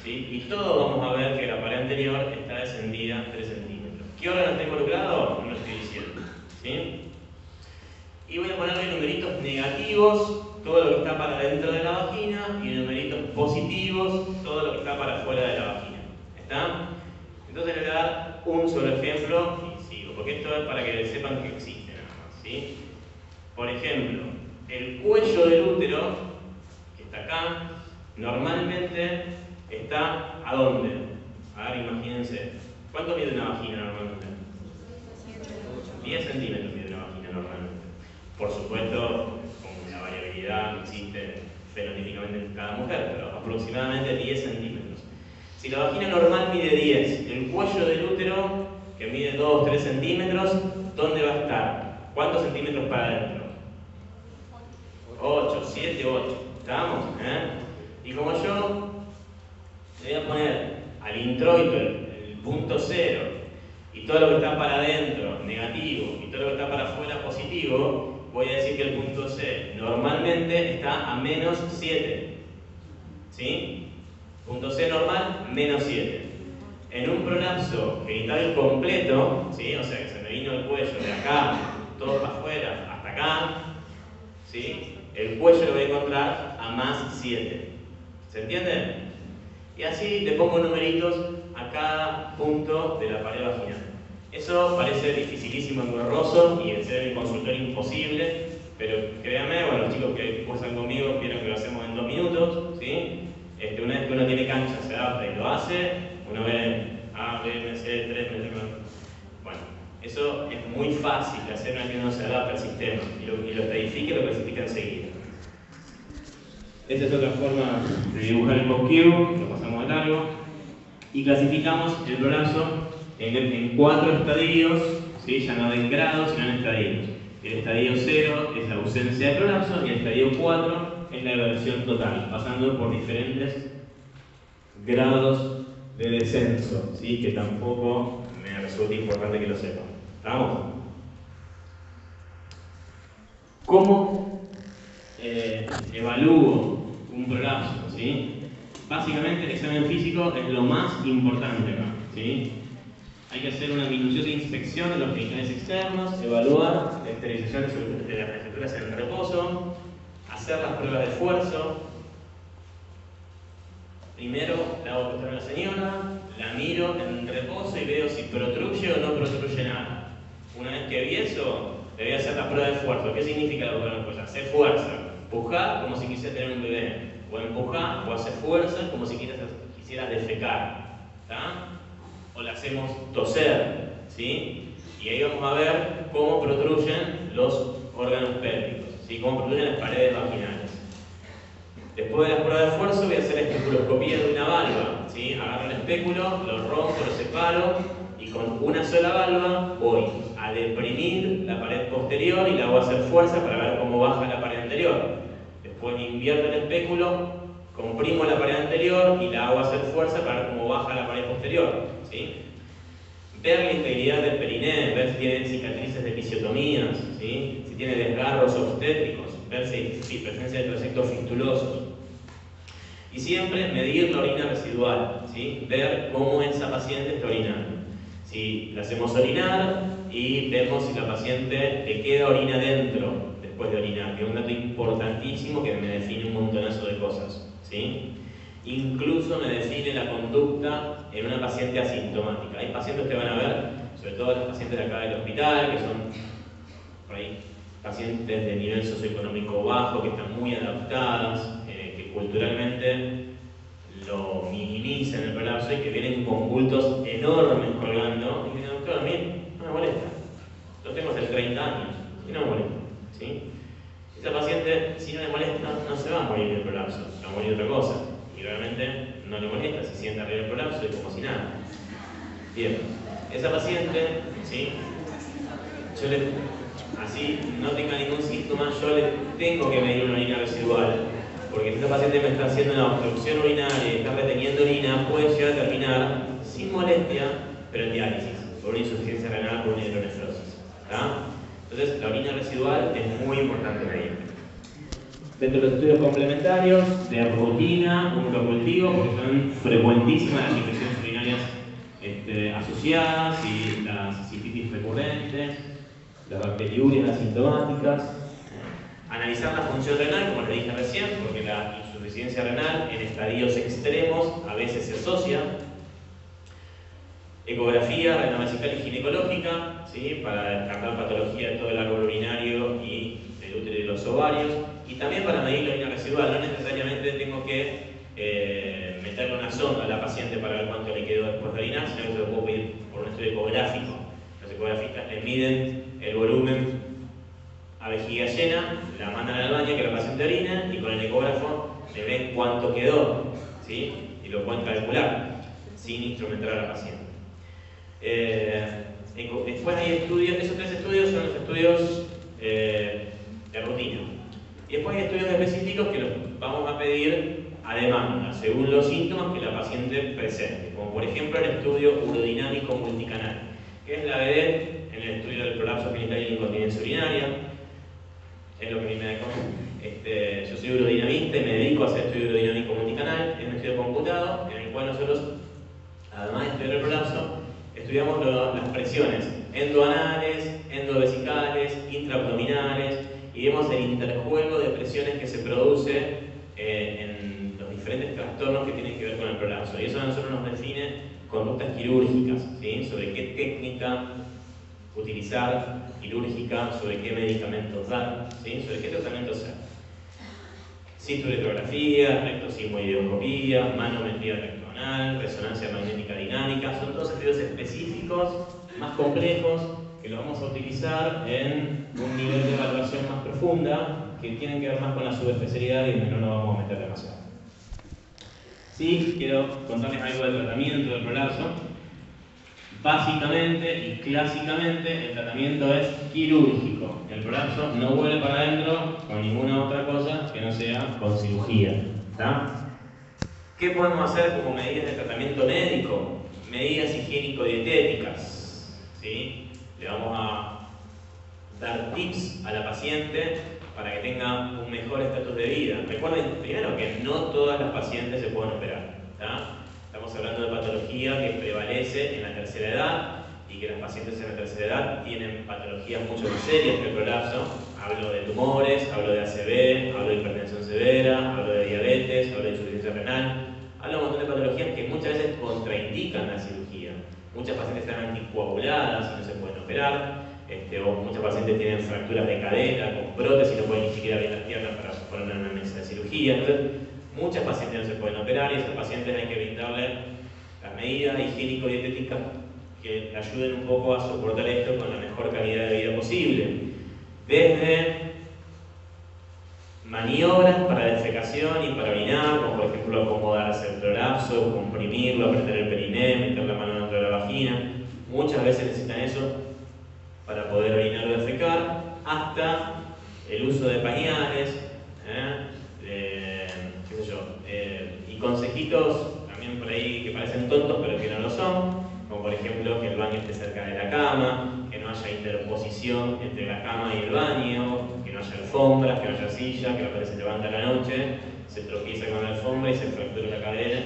¿Sí? Y todos vamos a ver que la pared anterior está descendida 3 centímetros. ¿Qué órgano está involucrado? No lo estoy diciendo. ¿Sí? Y voy a ponerle numeritos negativos, todo lo que está para dentro de la vagina, y numeritos positivos, todo lo que está para afuera de la vagina. ¿Está? Entonces le voy a dar un solo ejemplo y sigo, porque esto es para que sepan que existe nada más. ¿Sí? Por ejemplo, el cuello del útero, que está acá, normalmente está ¿a dónde? A ver, imagínense. ¿Cuánto mide una vagina normalmente? 10 centímetros mide una vagina normalmente. Por supuesto, con la variabilidad existe fenotípicamente en cada mujer, pero aproximadamente 10 centímetros. Si la vagina normal mide 10, el cuello del útero, que mide 2-3 centímetros, ¿dónde va a estar? ¿Cuántos centímetros para adentro? 8, 7, 8. ¿Estamos? Y como yo le voy a poner al introito el punto 0 y todo lo que está para adentro negativo y todo lo que está para afuera positivo, voy a decir que el punto C normalmente está a menos 7. ¿Sí? Punto C normal, menos 7. En un prolapso genital completo, ¿sí? O sea que se me vino el cuello de acá, todo para afuera, hasta acá, ¿sí? El cuello lo voy a encontrar a más 7. ¿Se entiende? Y así le pongo numeritos a cada punto de la pared vaginal. Eso parece dificilísimo, engorroso y en ser un consultorio imposible, pero créanme, bueno, los chicos que cursan conmigo vieron que lo hacemos en 2 minutos, ¿sí? Una vez que uno tiene cancha, se adapta y lo hace, uno ve A, B, M, C, 3, M, bueno, eso es muy fácil de hacer una vez que uno se adapta al sistema y lo estadifica y lo clasifica enseguida. Esta es otra forma de dibujar el POCQ, lo pasamos de largo, y clasificamos el prolapso en 4 estadios, ¿sí? Ya no en grados, sino en estadios. El estadio 0 es la ausencia de prolapso y el estadio 4 es la evaluación total, pasando por diferentes grados de descenso, ¿sí? Que tampoco me resulta importante que lo sepan. ¿Estamos? ¿Cómo evalúo un prolapso? ¿Sí? Básicamente el examen físico es lo más importante acá. ¿Sí? Hay que hacer una minuciosa inspección de los genitales externos, evaluar la esterilización de las estructuras en reposo, hacer las pruebas de esfuerzo. Primero la hago acostar a la señora, la miro en reposo y veo si protruye o no protruye nada. Una vez que vi eso, le voy a hacer la prueba de esfuerzo. ¿Qué significa la prueba de esfuerzo? Hacer fuerza. Empujar como si quisiera tener un bebé. O empujar o hacer fuerza como si quisieras defecar. ¿Tá? O la hacemos toser. ¿Sí? Y ahí vamos a ver cómo protruyen los órganos pélvicos. ¿Sí? Cómo protruyen las paredes vaginales. Después de la prueba de esfuerzo voy a hacer la especuloscopía de una válvula. ¿Sí? Agarro el espéculo, lo rompo, lo separo y con una sola válvula voy a deprimir la pared posterior y la hago hacer fuerza para ver cómo baja la pared anterior. Después invierto el espéculo, comprimo la pared anterior y la hago hacer fuerza para ver cómo baja la pared posterior. ¿Sí? Ver la integridad del periné, ver si tiene cicatrices de episiotomías, ¿sí? Si tiene desgarros obstétricos, ver si hay presencia de trayectos fistulosos. Y siempre medir la orina residual, ¿sí? Ver cómo esa paciente está orinando. Si la hacemos orinar y vemos si la paciente le queda orina dentro después de orinar, que es un dato importantísimo que me define un montonazo de cosas, ¿sí? Incluso me define la conducta en una paciente asintomática. Hay pacientes que van a ver, sobre todo las pacientes de acá del hospital, que son por ahí pacientes de nivel socioeconómico bajo, que están muy adaptadas, que culturalmente lo minimizan el prolapso y que vienen con bultos enormes colgando y dicen, doctor, mire, no me molesta. Lo tengo hace 30 años y no me molesta. ¿Sí? Esa paciente, si no le molesta, no se va a morir del prolapso, se va a morir de otra cosa. Y realmente no le molesta, se sienta arriba del prolapso y como si nada. Bien, esa paciente, ¿sí? Así no tenga ningún síntoma, yo le tengo que medir una orina residual. Porque si esta paciente me está haciendo una obstrucción urinaria y está reteniendo orina, puede llegar a terminar sin molestia, pero en diálisis, por una insuficiencia renal, por una hidronefrosis. Entonces, la orina residual es muy importante medir. Dentro de los estudios complementarios, de rutina, urocultivo, porque son frecuentísimas las infecciones urinarias asociadas y las cistitis recurrentes, las bacteriurias asintomáticas. Analizar la función renal, como les dije recién, porque la insuficiencia renal en estadios extremos a veces se asocia. Ecografía renal vesical y ginecológica, ¿sí? Para descartar patología de todo el árbol urinario y del útero y de los ovarios. Y también para medir la orina residual. No necesariamente tengo que meterle una sonda a la paciente para ver cuánto le quedó después de orinar, sino que se lo puedo pedir por un estudio ecográfico. Los ecografistas le miden el volumen a vejiga llena, la mandan al baño que la paciente orina y con el ecógrafo le ven cuánto quedó, ¿sí? Y lo pueden calcular sin instrumentar a la paciente. Después hay estudios, esos 3 estudios son los estudios de rutina. Y después hay estudios específicos que los vamos a pedir a demanda, según los síntomas que la paciente presente. Como por ejemplo el estudio urodinámico multicanal, que es la vedette en el estudio del prolapso genital y la incontinencia urinaria. Es lo que a mí me da yo soy urodinamista y me dedico a hacer estudio urodinámico multicanal. Es un estudio computado en el cual nosotros, además de estudiar el prolapso, estudiamos las presiones endoanales, endovesicales, intraabdominales y vemos el interjuego de presiones que se produce en los diferentes trastornos que tienen que ver con el prolapso. Y eso a nosotros nos define conductas quirúrgicas, ¿sí? Sobre qué técnica utilizar quirúrgica, sobre qué medicamentos dar, ¿sí? Sobre qué tratamientos hacer. Cistolectrografía, rectosimoideoscopía, manometría rectoanal, resonancia magnética dinámica, son todos estudios específicos, más complejos, que los vamos a utilizar en un nivel de evaluación más profunda, que tienen que ver más con la subespecialidad y no nos vamos a meter demasiado. Sí, quiero contarles algo del tratamiento del prolapso. Básicamente y clásicamente el tratamiento es quirúrgico. El prolapso no vuelve para adentro con ninguna otra cosa que no sea con cirugía. ¿Tá? ¿Qué podemos hacer como medidas de tratamiento médico? Medidas higiénico-dietéticas. ¿Sí? Le vamos a dar tips a la paciente para que tenga un mejor estatus de vida. Recuerden primero que no todas las pacientes se pueden operar. ¿Tá? Estamos hablando de patología que prevalece en la tercera edad y que las pacientes en la tercera edad tienen patologías mucho más serias que el prolapso. Hablo de tumores, hablo de ACV, hablo de hipertensión severa, hablo de diabetes, hablo de insuficiencia renal. Hablo de un montón de patologías que muchas veces contraindican la cirugía. Muchas pacientes están anticoaguladas y no se pueden operar. O muchas pacientes tienen fracturas de cadera con prótesis y no pueden ni siquiera abrir las piernas para poner una mesa de cirugía. Entonces, muchas pacientes no se pueden operar y a esas pacientes hay que brindarle las medidas higiénico-dietéticas que le ayuden un poco a soportar esto con la mejor calidad de vida posible. Desde maniobras para defecación y para orinar, como por ejemplo acomodarse el prolapso, comprimirlo, apretar el periné, meter la mano dentro de la vagina. Muchas veces necesitan eso para poder orinar o defecar, hasta el uso de pañales, qué sé yo, y consejitos también por ahí que parecen tontos pero que no lo son, como por ejemplo que el baño esté cerca de la cama, que no haya interposición entre la cama y el baño, que no haya alfombras, que no haya silla, que la pared se levanta a la noche, se tropieza con la alfombra y se fractura la cadera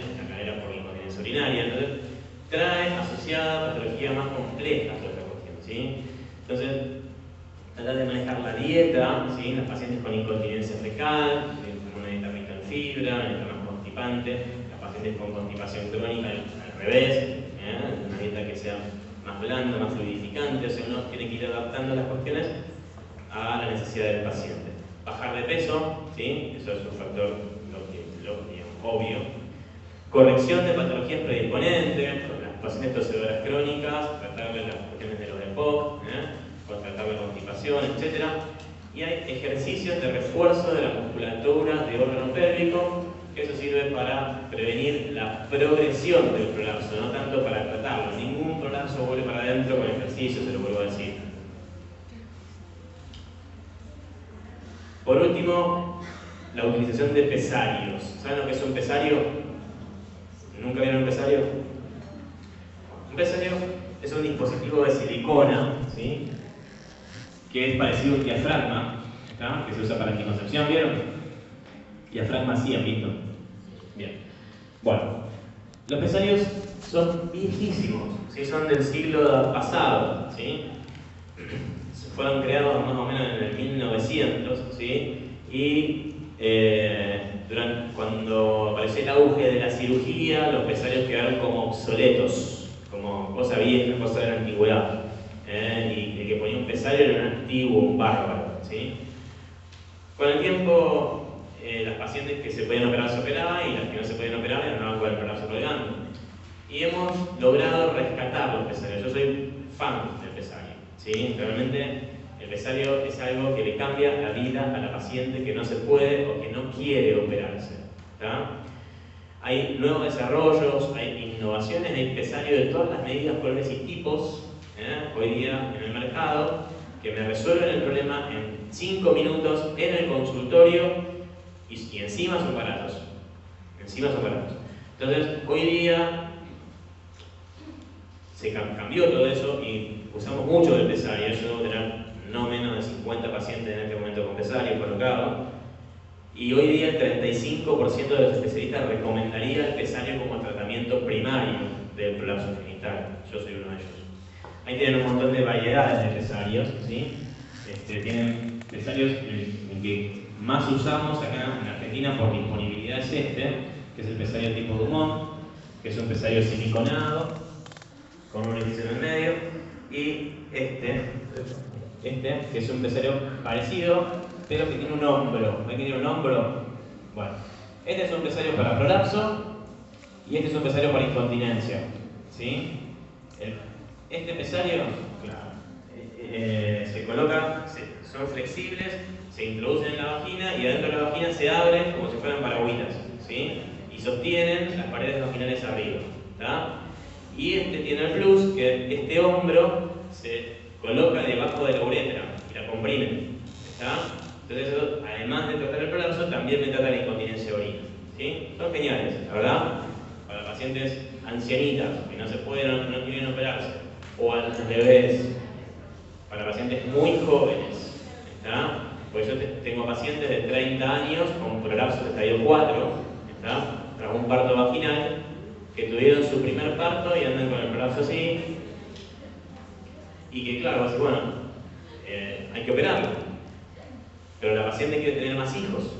por la incontinencia urinaria. Entonces, trae asociada patología más compleja a esta cuestión, ¿sí? Entonces, tratar de manejar la dieta, ¿sí? Las pacientes con incontinencia fecal, una dieta rica en fibra, una dieta más constipante, las pacientes con constipación crónica al revés, una dieta que sea más blanda, más fluidificante, o sea, uno tiene que ir adaptando las cuestiones a la necesidad del paciente. Bajar de peso, ¿sí? Eso es un factor digamos, obvio. Corrección de patologías predisponentes, las pacientes tosedoras crónicas, tratarle las cuestiones de los EPOC, tratar la constipación, etc. Y hay ejercicios de refuerzo de la musculatura de órgano pélvico, que eso sirve para prevenir la progresión del prolapso, no tanto para tratarlo. Ningún prolapso vuelve para adentro con ejercicio, se lo vuelvo a decir. Por último, la utilización de pesarios. ¿Saben lo que es un pesario? ¿Nunca vieron un pesario? Un pesario es un dispositivo de silicona, ¿sí? Que es parecido a un diafragma, ¿tá? Que se usa para anticoncepción, ¿vieron? Diafragma sí, han visto. Bien. Bueno, los pesarios son viejísimos, ¿sí? Son del siglo pasado, ¿sí? Fueron creados más o menos en el 1900, ¿sí? Y cuando apareció el auge de la cirugía, los pesarios quedaron como obsoletos, como cosa vieja, cosa de la antigüedad. Y el que ponía un pesario era un antiguo, un bárbaro, ¿sí? Con el tiempo, las pacientes que se podían operar se operaban y las que no se podían operar andaban con el prolapso colgando. Y hemos logrado rescatar los pesarios. Yo soy fan del pesario, ¿sí? Realmente el pesario es algo que le cambia la vida a la paciente que no se puede o que no quiere operarse, ¿tá? Hay nuevos desarrollos, hay innovaciones, hay pesarios de todas las medidas, colores y tipos hoy día en el mercado que me resuelven el problema en 5 minutos en el consultorio y encima son baratos. Entonces, hoy día se cambió todo eso y usamos mucho del pesario. Yo debo tener no menos de 50 pacientes en este momento con pesario colocado. Y hoy día el 35% de los especialistas recomendaría el pesario como tratamiento primario del prolapso genital. Yo soy uno de ellos. Ahí tienen un montón de variedades de pesarios, ¿sí? Tienen pesarios, el que más usamos acá en Argentina por disponibilidad es que es el pesario tipo Dumont, que es un pesario siliconado, con un orificio en el medio, y que es un pesario parecido, pero que tiene un hombro. ¿Ven que tiene un hombro? Bueno, este es un pesario para prolapso y este es un pesario para incontinencia, ¿sí? Este pesario, claro, se coloca, son flexibles, se introducen en la vagina y adentro de la vagina se abren como si fueran paragüitas, ¿sí? Y sostienen las paredes vaginales arriba, ¿tá? Y este tiene el plus que este hombro se coloca debajo de la uretra y la comprime. ¿Está? Entonces eso, además de tratar el prolapso, también me trata la incontinencia de orina. ¿Sí? Son geniales, la verdad, para pacientes ancianitas que no se pueden, no quieren operarse, o al revés, para pacientes muy jóvenes. ¿Está? Pues yo tengo pacientes de 30 años con prolapso de estadio 4, ¿está? Tras un parto vaginal, que tuvieron su primer parto y andan con el prolapso así, y que claro, así, bueno, hay que operarlo, pero la paciente quiere tener más hijos,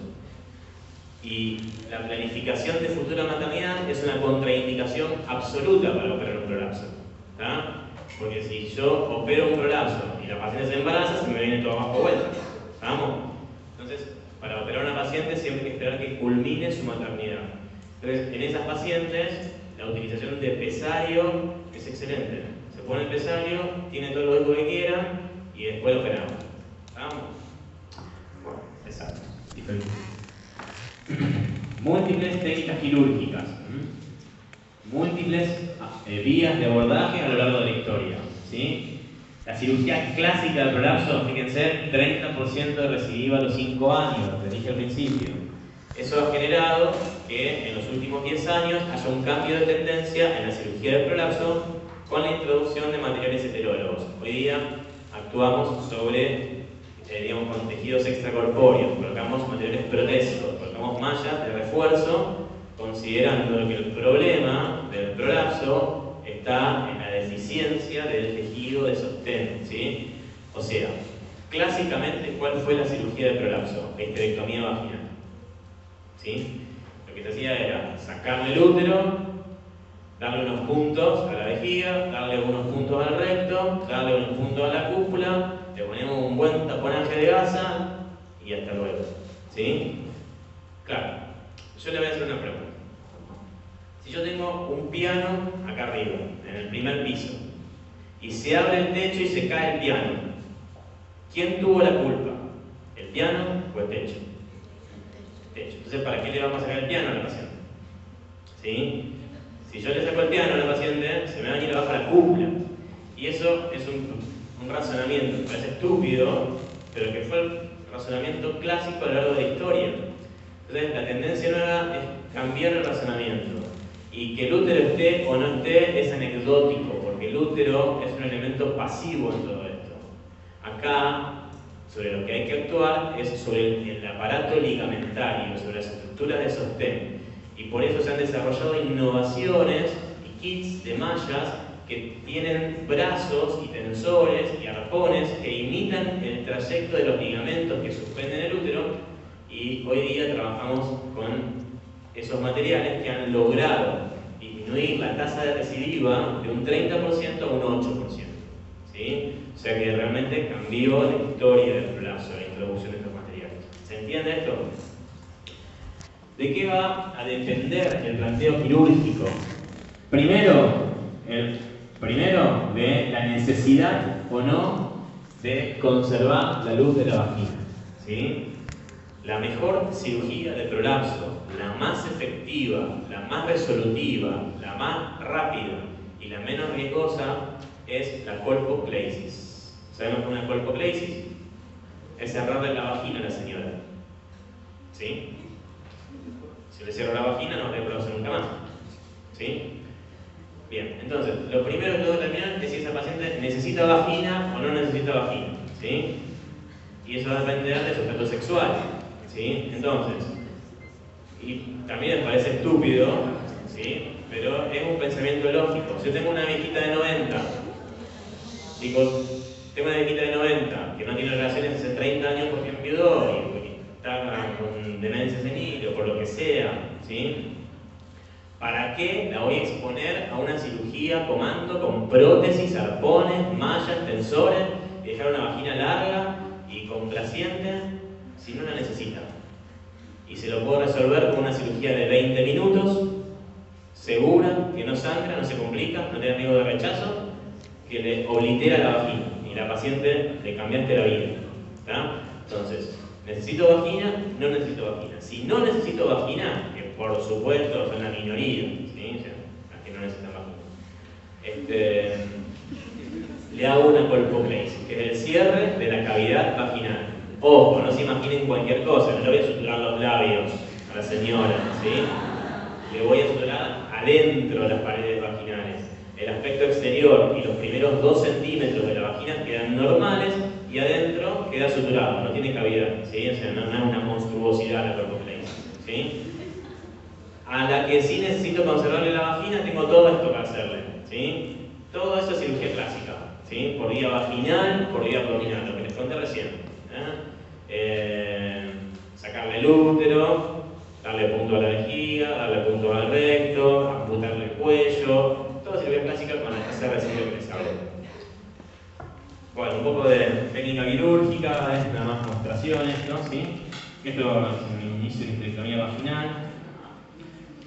y la planificación de futura maternidad es una contraindicación absoluta para operar un prolapso, ¿está? Porque si yo opero un prolapso y la paciente se embaraza, se me viene todo abajo vuelta. ¿Vamos? Entonces, para operar a una paciente siempre hay que esperar que culmine su maternidad. Entonces, en esas pacientes, la utilización de pesario es excelente. Se pone el pesario, tiene todo lo eco que quieran y después lo operamos. ¿Vamos? Bueno, exacto. Diferente. Múltiples técnicas quirúrgicas. Múltiples vías de abordaje a lo largo de la historia. ¿Sí? La cirugía clásica del prolapso, fíjense, 30% de recidiva a los 5 años, lo que dije al principio. Eso ha generado que en los últimos 10 años haya un cambio de tendencia en la cirugía del prolapso con la introducción de materiales heterólogos. Hoy día actuamos sobre, digamos, con tejidos extracorpóreos, colocamos materiales protésicos, colocamos mallas de refuerzo, considerando que el problema del prolapso está en la deficiencia del tejido de sostén, ¿sí? O sea, clásicamente, ¿cuál fue la cirugía del prolapso? La histerectomía vaginal, ¿sí? Lo que se hacía era sacarle el útero, darle unos puntos a la vejiga, darle unos puntos al recto, darle unos puntos a la cúpula, le ponemos un buen taponaje de gasa y hasta luego, ¿sí? Claro, yo le voy a hacer una pregunta. Si yo tengo un piano acá arriba, en el primer piso, y se abre el techo y se cae el piano, ¿quién tuvo la culpa? ¿El piano o el techo? El techo. Entonces, ¿para qué le vamos a sacar el piano a la paciente? ¿Sí? Si yo le saco el piano a la paciente, se me va a venir abajo la cúpula. Y eso es un razonamiento que parece estúpido, pero que fue el razonamiento clásico a lo largo de la historia. Entonces, la tendencia nueva es cambiar el razonamiento. Y que el útero esté o no esté es anecdótico, porque el útero es un elemento pasivo en todo esto. Acá, sobre lo que hay que actuar es sobre el aparato ligamentario, sobre las estructuras de sostén. Y por eso se han desarrollado innovaciones y kits de mallas que tienen brazos y tensores y arpones que imitan el trayecto de los ligamentos que suspenden el útero, y hoy día trabajamos con esos materiales que han logrado disminuir la tasa de recidiva de un 30% a un 8%. ¿Sí? O sea que realmente cambió la historia del prolapso, la introducción de estos materiales. ¿Se entiende esto? ¿De qué va a depender el planteo quirúrgico? Primero de la necesidad o no de conservar la luz de la vagina. ¿Sí? La mejor cirugía de prolapso, la más efectiva, la más resolutiva, la más rápida y la menos riesgosa es la colpocleisis. ¿Sabemos qué es una colpocleisis? Es cerrarle la vagina a la señora. ¿Sí? Si le cierro la vagina no va a tener prolapso nunca más. ¿Sí? Bien, entonces, lo primero que tengo que determinar es si esa paciente necesita vagina o no necesita vagina. ¿Sí? Y eso va a depender de su objeto sexual. ¿Sí? Entonces, y también les parece estúpido, ¿sí? Pero es un pensamiento lógico. Si yo tengo una viejita de 90, digo, tengo una viejita de 90 que no tiene relaciones hace 30 años porque enviudó y está con demencia senil o por lo que sea, ¿sí? ¿Para qué la voy a exponer a una cirugía comando con prótesis, arpones, mallas, tensores y dejar una vagina larga y complaciente si no la necesita? Y se lo puedo resolver con una cirugía de 20 minutos, segura, que no sangra, no se complica, no tiene riesgo de rechazo, que le oblitera la vagina y la paciente le cambiaste la vida. ¿Está? Entonces, ¿necesito vagina? No necesito vagina. Si no necesito vagina, que por supuesto son la minoría, ¿sí? O sea, las que no necesitan vagina, le hago una colpoplegia, que es el cierre de la cavidad vaginal. Ojo, no se imaginen cualquier cosa, no le voy a suturar los labios a la señora, ¿sí? Le voy a suturar adentro de las paredes vaginales. El aspecto exterior y los primeros 2 centímetros de la vagina quedan normales y adentro queda suturado, no tiene cavidad, ¿sí? O sea, no es una monstruosidad la colpoplegia, ¿sí? A la que sí necesito conservarle la vagina, tengo todo esto para hacerle, ¿sí? Todo eso es cirugía clásica, ¿sí? Por vía vaginal, por vía abdominal, lo que les conté recién. Sacarle el útero, darle punto a la vejiga, darle punto al recto, amputarle el cuello, todo cirugía clásica con la tasa de residuo que les hablé. Bueno, un poco de técnica quirúrgica, nada más mostraciones, ¿no? ¿Sí? Esto es un inicio de histerectomía vaginal,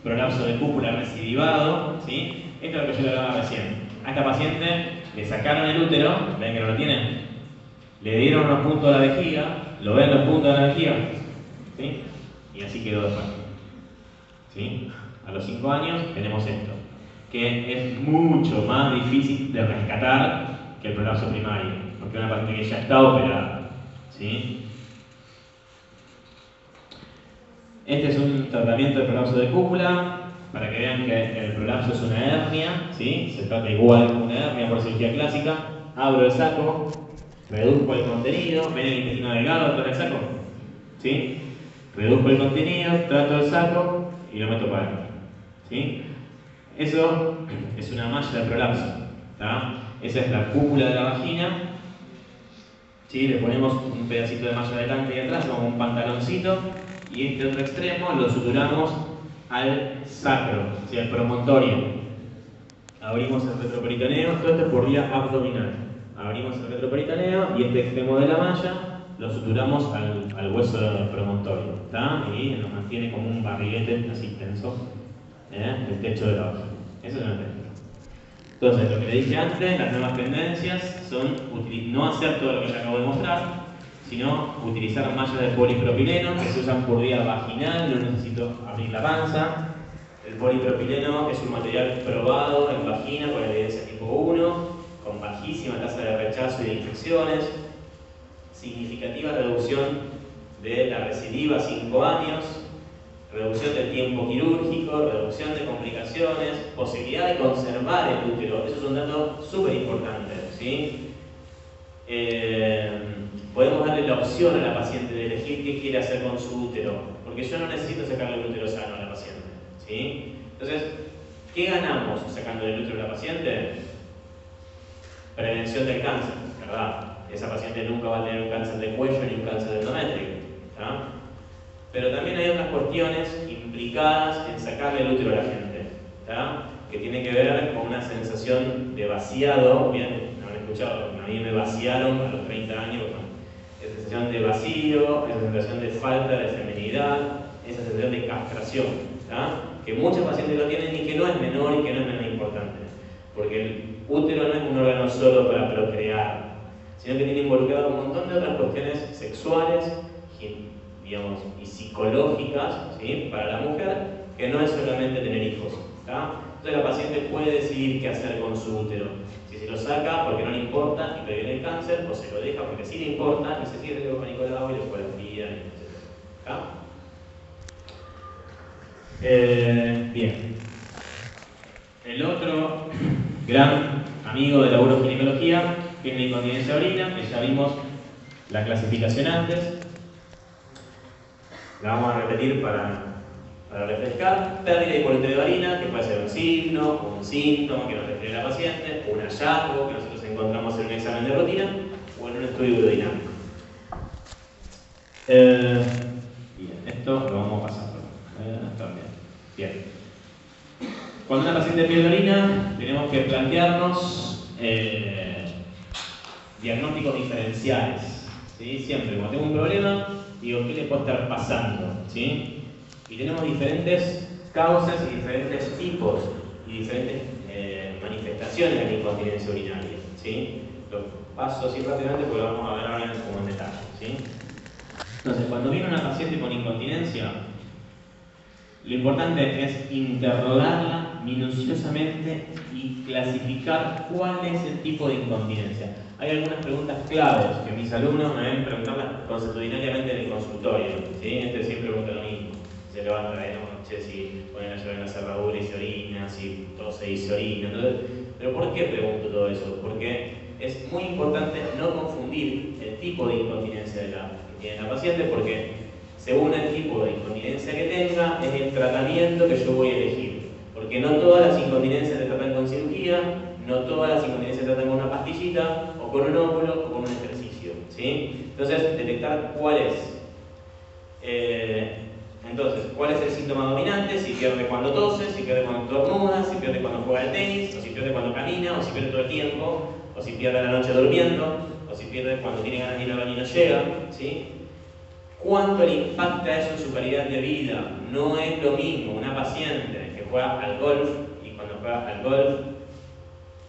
prolapso de cúpula recidivado, ¿sí? Esto es lo que yo le hablaba recién. A esta paciente le sacaron el útero, ven que no lo tienen, le dieron unos puntos a la vejiga, lo ven los puntos de la vejiga, ¿sí? Y así quedó después, ¿sí? A los 5 años tenemos esto, que es mucho más difícil de rescatar que el prolapso primario, porque es una paciente que ya está operada, ¿sí? Este es un tratamiento de prolapso de cúpula, para que vean que el prolapso es una hernia, ¿sí? Se trata igual que una hernia por cirugía clásica. Abro el saco, reduzco el contenido, ven el intestino delgado dentro del saco, ¿sí? Reduzco el contenido, trato el saco y lo meto para adentro, ¿sí? Eso es una malla de prolapso, ¿tá? Esa es la cúpula de la vagina, ¿sí? Le ponemos un pedacito de malla adelante y atrás, como un pantaloncito, y este otro extremo lo suturamos al sacro, ¿sí? Al promontorio. Abrimos el retroperitoneo, todo esto es por vía abdominal. Abrimos el retroperitoneo y este extremo de la malla lo suturamos al hueso promontorio, ¿tá? Y nos mantiene como un barrilete así tenso, el techo de la vagina. Eso es una técnica. Entonces, lo que le dije antes, las nuevas tendencias son no hacer todo lo que ya acabo de mostrar, sino utilizar mallas de polipropileno que se usan por vía vaginal, no necesito abrir la panza. El polipropileno es un material probado en vagina con evidencia tipo 1, con bajísima tasa de rechazo y de infecciones, significativa reducción de la recidiva a 5 años, reducción del tiempo quirúrgico, reducción de complicaciones, posibilidad de conservar el útero. Eso es un dato súper importante, ¿sí? Podemos darle la opción a la paciente de elegir qué quiere hacer con su útero, porque yo no necesito sacarle el útero sano a la paciente, ¿sí? Entonces, ¿qué ganamos sacando el útero a la paciente? Prevención del cáncer, ¿verdad? Esa paciente nunca va a tener un cáncer de cuello ni un cáncer endométrico, ¿tá? Pero también hay otras cuestiones implicadas en sacarle el útero a la gente, ¿tá? Que tiene que ver con una sensación de vaciado. Bien, habrán escuchado, a mí me vaciaron a los 30 años, esa sensación de vacío, esa sensación de falta de feminidad, esa sensación de castración, ¿tá? Que muchos pacientes lo tienen y que no es menor y que no es menos importante, porque el útero no es un órgano solo para procrear, sino que tiene involucrado un montón de otras cuestiones sexuales, digamos, y psicológicas, ¿sí? Para la mujer, que no es solamente tener hijos, ¿tá? Entonces la paciente puede decidir qué hacer con su útero. Si se lo saca porque no le importa y previene el cáncer, o se lo deja porque sí le importa y se sigue con Nicolau y después la vida, etc. Bien. El otro gran amigo de la uroginecología es la incontinencia urina, que ya vimos la clasificación antes. La vamos a repetir para refrescar. Pérdida impoluta de orina, que puede ser un signo, un síntoma que nos refiere a la paciente, un hallazgo que nosotros encontramos en un examen de rutina o en un estudio urodinámico. Bien, esto lo vamos a pasar. Bien. Cuando una paciente pierde orina, tenemos que plantearnos diagnósticos diferenciales, ¿sí? Siempre, cuando tengo un problema, digo, ¿qué le puede estar pasando? ¿Sí? Y tenemos diferentes causas y diferentes tipos y diferentes manifestaciones de la incontinencia urinaria, ¿sí? Lo paso así rápidamente porque lo vamos a ver ahora como en detalle, ¿sí? Entonces, cuando viene una paciente con incontinencia, lo importante es interrogarla minuciosamente y clasificar cuál es el tipo de incontinencia. Hay algunas preguntas claves que mis alumnos me ven preguntarlas consuetudinariamente en el consultorio. ¿Sí? Siempre pregunta lo mismo. Se levanta de noche, si pone la llave en la cerradura y se orina, si tose y se orina. Entonces, ¿pero por qué pregunto todo eso? Porque es muy importante no confundir el tipo de incontinencia que tiene la paciente, porque según el tipo de incontinencia que tenga, es el tratamiento que yo voy a elegir. Porque no todas las incontinencias se tratan con cirugía, no todas las incontinencias se tratan con una pastillita, o con un óvulo, o con un ejercicio. ¿Sí? Entonces, detectar cuál es. ¿Cuál es el síntoma dominante? Si pierde cuando tose, si pierde cuando estornuda, si pierde cuando juega al tenis, o si pierde cuando camina, o si pierde todo el tiempo, o si pierde a la noche durmiendo, o si pierde cuando tiene ganas de ir al baño y no llega. ¿Sí? ¿Cuánto le impacta eso en su calidad de vida? No es lo mismo una paciente que juega al golf y cuando juega al golf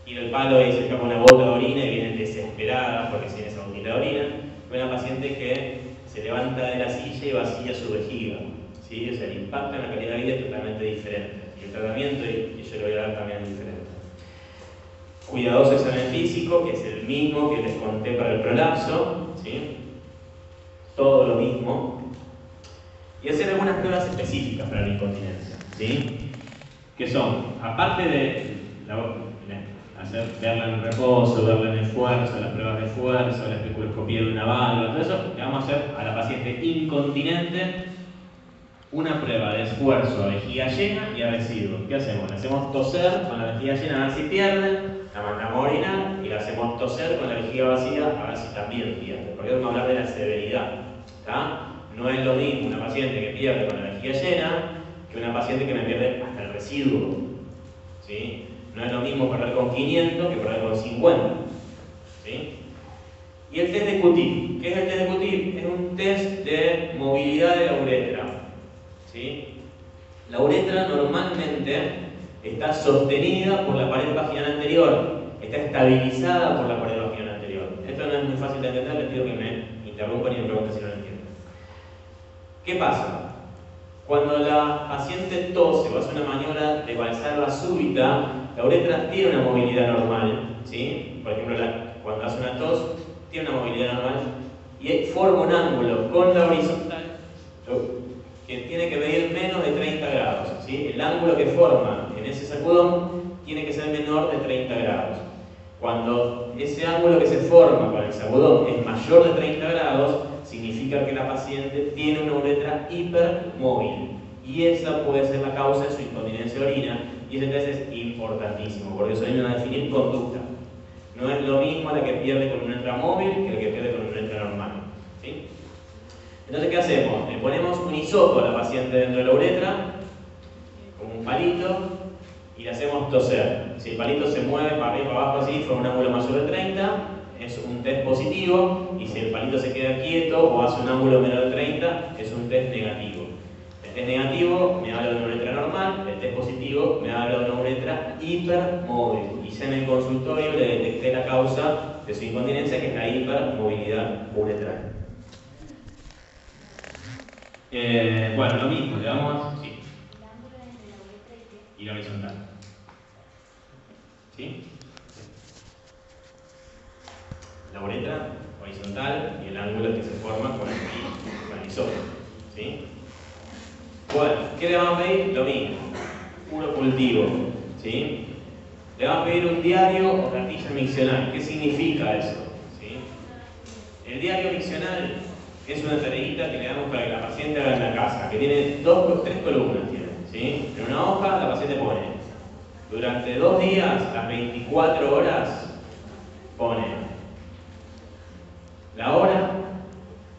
tira el palo y se escapa una gota de orina y viene desesperada porque tiene esa gotita de orina, que una paciente que se levanta de la silla y vacía su vejiga. ¿Sí? O sea, el impacto en la calidad de vida es totalmente diferente. Y el tratamiento, y yo lo voy a dar, también es diferente. Cuidadoso examen físico, que es el mismo que les conté para el prolapso. ¿Sí? Todo lo mismo. Y hacer algunas pruebas específicas para la incontinencia. ¿Sí? Que son, aparte de verla en reposo, verla en esfuerzo, las pruebas de esfuerzo, la especuloscopía de una válvula, todo eso, le vamos a hacer a la paciente incontinente una prueba de esfuerzo a vejiga llena y a residuo. ¿Qué hacemos? Le hacemos toser con la vejiga llena a ver si pierde, la mandamos a orinar y le hacemos toser con la vejiga vacía a ver si también pierde. Porque vamos a hablar de la severidad. ¿Tá? No es lo mismo una paciente que pierde con la vejiga llena que una paciente que me pierde hasta el residuo. ¿Sí? No es lo mismo perder con 500 que perder con 50. ¿Sí? Y el test de QT. ¿Qué es el test de QT? Es un test de movilidad de la uretra. ¿Sí? La uretra normalmente está sostenida por la pared vaginal anterior, está estabilizada por la pared vaginal anterior. Esto no es muy fácil de entender, les pido que me interrumpan y me pregunten si no lo entienden. ¿Qué pasa? Cuando la paciente tose o hace una maniobra de valsalva súbita, la uretra tiene una movilidad normal. ¿Sí? Por ejemplo, cuando hace una tos, tiene una movilidad normal y forma un ángulo con la horizontal que tiene que medir menos de 30 grados. ¿Sí? El ángulo que forma en ese sacudón tiene que ser menor de 30 grados. Cuando ese ángulo que se forma con el sacudón es mayor de 30 grados, significa que la paciente tiene una uretra hipermóvil. Y esa puede ser la causa de su incontinencia de orina. Y ese test es importantísimo, porque eso viene a definir conducta. No es lo mismo la que pierde con una uretra móvil que la que pierde con una uretra normal. ¿Sí? Entonces, ¿qué hacemos? Le ponemos un hisopo a la paciente dentro de la uretra, como un palito, y le hacemos toser. Si el palito se mueve para arriba y para abajo así, forma un ángulo mayor de 30, es un test positivo, y si el palito se queda quieto o hace un ángulo menor de 30, es un test negativo. El test negativo me habla de una uretra normal, el test positivo me habla de una uretra hipermóvil. Y ya en el consultorio le detecté la causa de su incontinencia, que es la hipermovilidad uretral. Bueno, lo mismo, le damos. Sí. El ángulo entre la uretra y la horizontal. ¿Sí? La uretra horizontal y el ángulo que se forma con el hisopo. ¿Sí? Bueno, ¿qué le vamos a pedir? Lo mismo. Puro cultivo. ¿Sí? Le vamos a pedir un diario o cartilla miccional. ¿Qué significa eso? ¿Sí? El diario miccional es una tareita que le damos para que la paciente haga en la casa, que tiene tres columnas. ¿Sí? En una hoja la paciente pone, durante 2 días, las 24 horas, pone la hora,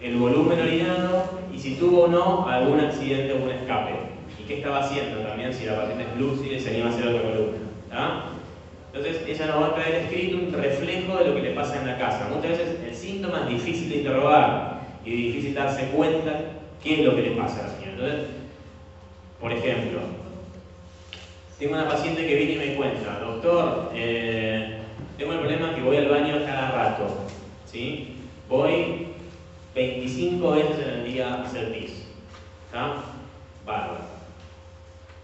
el volumen orinado y si tuvo o no algún accidente o un escape. Y qué estaba haciendo también, si la paciente es lúcida y se anima a hacer otra columna. ¿Tá? Entonces ella nos va a traer escrito un reflejo de lo que le pasa en la casa. Muchas veces el síntoma es difícil de interrogar y difícil darse cuenta qué es lo que le pasa a la señora. Entonces, por ejemplo, tengo una paciente que viene y me cuenta, doctor, tengo el problema que voy al baño cada rato. ¿Sí? Voy 25 veces en el día a hacer pis. ¿Está? Bárbaro.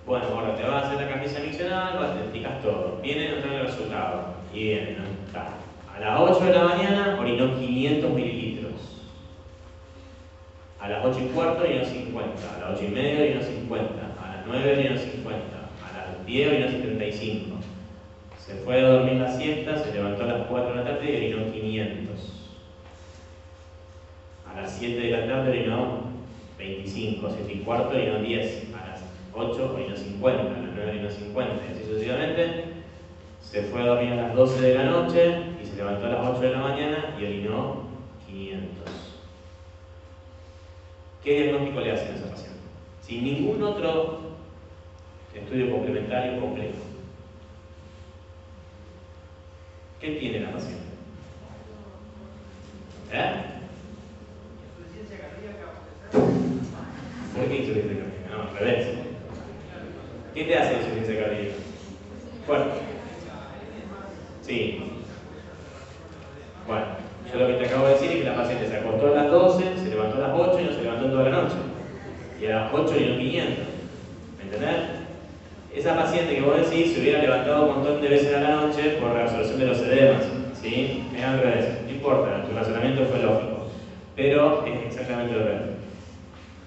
Bueno, ahora te vas a hacer la camisa miccional, te explicas todo. Viene, no trae el resultado. Y viene, ¿no? Está. A las 8 de la mañana orinó 500 mililitros. A las 8 y cuarto orinó 50. A las 8 y media orinó 50. A las 9 orinó 50. A las 10 orinó 75. Se fue a dormir la siesta, se levantó a las 4 de la tarde y orinó 500. A las 7 de la tarde orinó 25. A 7 y cuarto orinó 10. A las 8 orinó 50. A las 9 orinó 50. Y así sucesivamente. Se fue a dormir a las 12 de la noche y se levantó a las 8 de la mañana y orinó 500. ¿Qué diagnóstico le hacen a esa paciente? Sin ningún otro estudio complementario complejo. ¿Qué tiene la paciente? Insuficiencia cardíaca. ¿Por qué insuficiencia cardíaca? No, al revés. ¿Qué te hace insuficiencia cardíaca? Bueno. Sí. Bueno, yo lo que te acabo de decir es que la paciente se acostó a las 12, se levantó a las 8 y no se levantó en toda la noche. Y a las 8 y no 500. ¿Me entendés? Esa paciente que vos decís se hubiera levantado un montón de veces a la noche por la absorción de los edemas. ¿Sí? Es al revés. No importa, tu razonamiento fue lógico. Pero es exactamente al revés.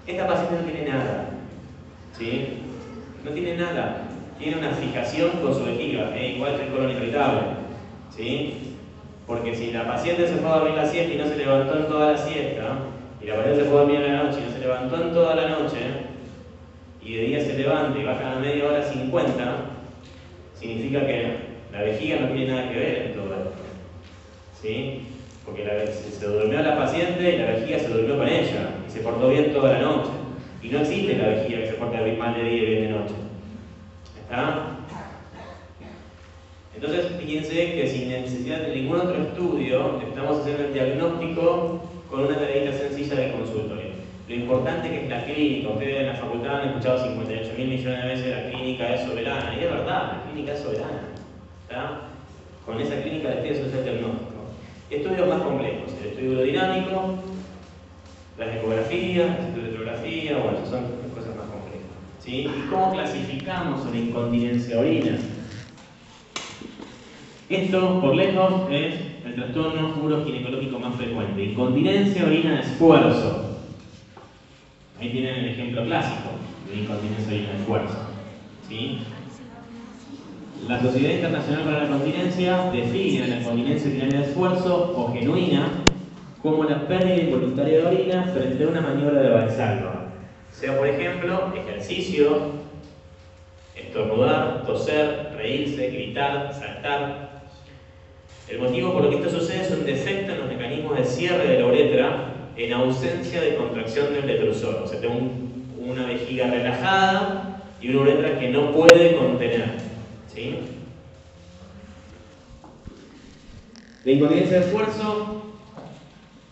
Esta paciente no tiene nada. ¿Sí? No tiene nada. Tiene una fijación con su vejiga, igual que el colon irritable. ¿Sí? Porque si la paciente se fue a dormir la siesta y no se levantó en toda la siesta, y la paciente se fue a dormir en la noche y no se levantó en toda la noche, y de día se levanta y va cada media hora 50, significa que la vejiga no tiene nada que ver en todo esto. ¿Sí? Porque se durmió la paciente y la vejiga se durmió con ella, y se portó bien toda la noche. Y no existe la vejiga que se porta mal de día y bien de noche. ¿Está? Entonces, fíjense que sin necesidad de ningún otro estudio, estamos haciendo el diagnóstico con una tareita sencilla de consultorio. Lo importante que es la clínica. Ustedes en la facultad han escuchado 58.000 millones de veces la clínica es soberana. Y es verdad, la clínica es soberana. ¿Está? Con esa clínica después se hace el diagnóstico. Estudios más complejos. El estudio urodinámico, las ecografías, la estudiografía, bueno, esas son cosas más complejas. ¿Sí? ¿Y cómo clasificamos una incontinencia orina? Esto, por lejos, es el trastorno uroginecológico más frecuente. Incontinencia orina de esfuerzo. Ahí tienen el ejemplo clásico de incontinencia orina de esfuerzo. ¿Sí? La Sociedad Internacional para la Continencia define la incontinencia urinaria de esfuerzo o genuina como la pérdida involuntaria de orina frente a una maniobra de Valsalva. Sea, por ejemplo, ejercicio, estornudar, toser, reírse, gritar, saltar. El motivo por lo que esto sucede es un defecto en los mecanismos de cierre de la uretra en ausencia de contracción del detrusor. O sea, tengo una vejiga relajada y una uretra que no puede contener. ¿Sí? La incontinencia de esfuerzo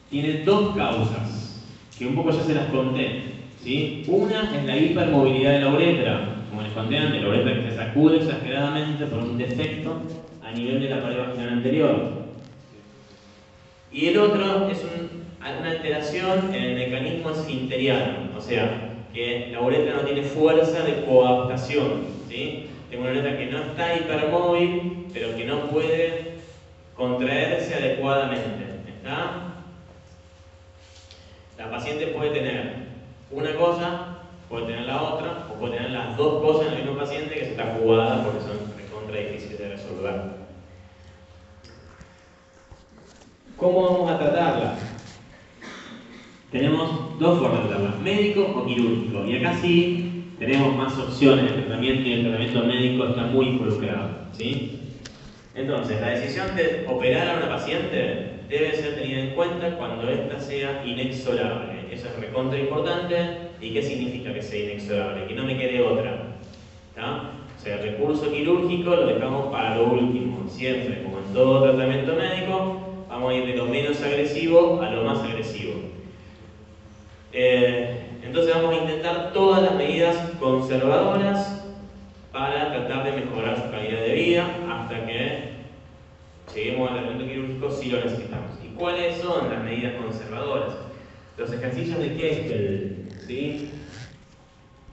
tiene dos causas, que un poco ya se las conté. ¿Sí? Una es la hipermovilidad de la uretra, como les conté antes, la uretra que se sacude exageradamente por un defecto a nivel de la pared vaginal anterior. Y el otro es una alteración en el mecanismo esfinteriano, o sea, que la uretra no tiene fuerza de coaptación. ¿Sí? Tengo una uretra que no está hipermóvil, pero que no puede contraerse adecuadamente. ¿Está? La paciente puede tener una cosa, puede tener la otra, o puede tener las dos cosas en el mismo paciente que se está jugada porque son recontra difíciles de resolver. ¿Cómo vamos a tratarla? Tenemos dos formas de tratarla, médico o quirúrgico. Y acá sí tenemos más opciones de tratamiento y el tratamiento médico está muy involucrado. ¿Sí? Entonces, la decisión de operar a una paciente debe ser tenida en cuenta cuando ésta sea inexorable. Eso es recontra importante. ¿Y qué significa que sea inexorable? Que no me quede otra. ¿Está? O sea, el recurso quirúrgico lo dejamos para lo último. Siempre, como en todo tratamiento médico, vamos a ir de lo menos agresivo a lo más agresivo. Entonces vamos a intentar todas las medidas conservadoras para tratar de mejorar su calidad de vida hasta que lleguemos al tratamiento quirúrgico si lo necesitamos. ¿Y cuáles son las medidas conservadoras? Los ejercicios de Kegel, ¿sí?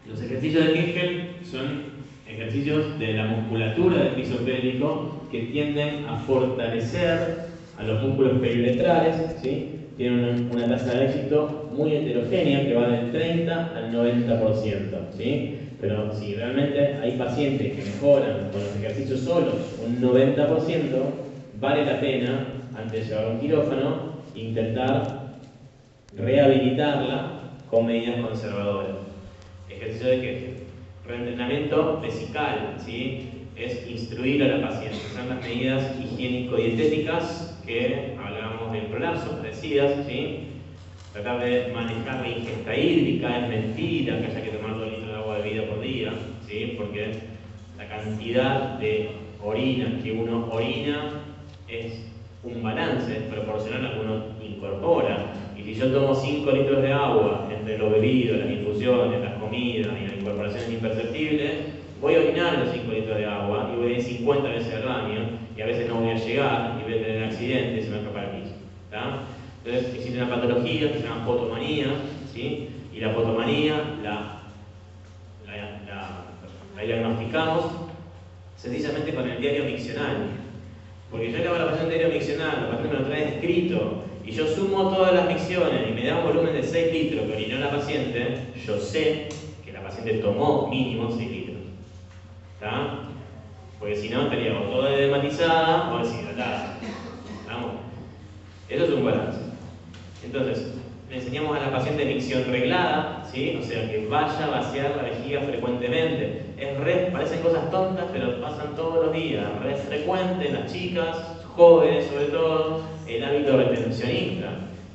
Los ejercicios de Kegel son ejercicios de la musculatura del piso pélvico que tienden a fortalecer a los músculos periuretrales, ¿sí? Tienen una tasa de éxito muy heterogénea que va del 30 al 90%, ¿sí? Pero si realmente hay pacientes que mejoran con los ejercicios solos un 90%, vale la pena, antes de llevar a un quirófano, intentar rehabilitarla con medidas conservadoras. Ejercicio de Kegel. Reentrenamiento vesical, ¿sí? Es instruir a la paciente. Son las medidas higiénico-dietéticas que hablábamos del prolapso, parecidas, ¿sí? Tratar de manejar la ingesta hídrica. Es mentira que haya que tomar 2 litros de agua de vida por día, ¿sí? Porque la cantidad de orina que uno orina es un balance, es proporcional a lo que uno incorpora. Y si yo tomo 5 litros de agua entre los bebidos, las infusiones, las comidas y las incorporaciones imperceptibles, voy a orinar los 5 litros de agua y voy a ir 50 veces al baño y a veces no voy a llegar y voy a tener accidentes y se me va a escapar el piso. Entonces existe una patología que se llama potomanía, ¿sí? Y la potomanía la diagnosticamos sencillamente con el diario miccional. Porque yo le hago la paciente diario miccional, la paciente me lo trae escrito, y yo sumo todas las micciones y me da un volumen de 6 litros que orinó la paciente, yo sé que la paciente tomó mínimo 6 litros. ¿Está? Porque si no estaría o toda edematizada o deshidratada. ¿Estamos? Eso es un balance. Entonces, le enseñamos a la paciente micción reglada, ¿sí? O sea, que vaya a vaciar la vejiga frecuentemente. Parecen cosas tontas, pero pasan todos los días. Es frecuente en las chicas, jóvenes sobre todo, el hábito retencionista,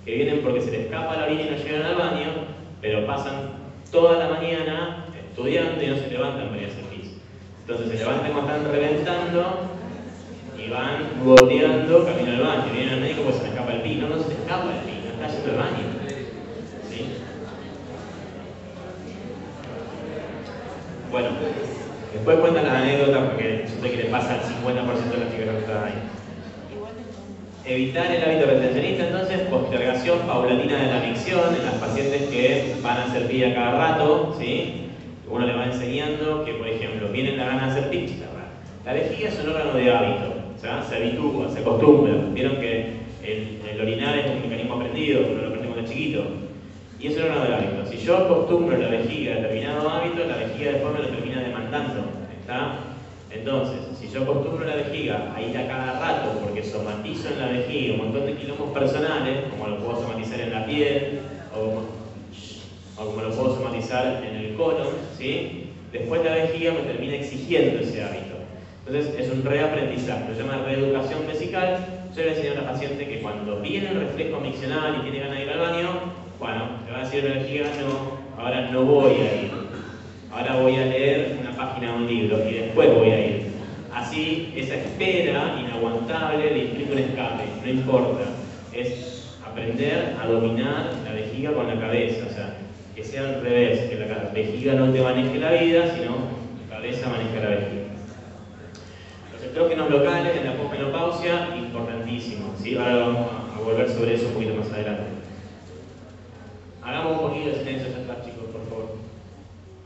que vienen porque se les escapa la orina y no llegan al baño, pero pasan toda la mañana estudiando y no se levantan para ir a hacer pis. Entonces se levantan cuando están reventando y van goteando camino al baño. Vienen al médico porque se les escapa el pis. No se les escapa el pis, no está yendo al baño. ¿Sí? Bueno, después cuentan las anécdotas porque yo sé que le pasa al 50% de las chicas que están ahí. Evitar el hábito retencionista, entonces, postergación paulatina de la micción en las pacientes que van a hacer pis a cada rato, ¿sí? Uno le va enseñando que, por ejemplo, vienen la gana de hacer pis, la vejiga es un órgano de hábito, ¿sí? Se habitúa, se acostumbra. Vieron que el orinar es un mecanismo aprendido, uno lo aprendemos de chiquito, y es un órgano de hábito. Si yo acostumbro la vejiga a determinado hábito, la vejiga después me lo termina demandando, ¿está? Entonces, si yo acostumbro la vejiga a ir a cada rato porque somatizo en la vejiga un montón de quilombos personales, como lo puedo somatizar en la piel o como lo puedo somatizar en el colon, ¿sí? Después la vejiga me termina exigiendo ese hábito. Entonces es un reaprendizaje, lo llama reeducación vesical. Yo le voy a enseñar a una paciente que cuando viene el reflejo miccional y tiene ganas de ir al baño, bueno, le va a decir a la vejiga, no, ahora no voy a ir. Ahora voy a leer una página de un libro y después voy a ir. Así, esa espera inaguantable le implica un escape, no importa. Es aprender a dominar la vejiga con la cabeza, o sea, que sea al revés, que la vejiga no te maneje la vida, sino la cabeza maneja la vejiga. Los estrógenos locales en la posmenopausia, importantísimo, ¿sí? Ahora vamos a volver sobre eso un poquito más adelante. Hagamos un poquito de silencio atrás, chicos, por favor.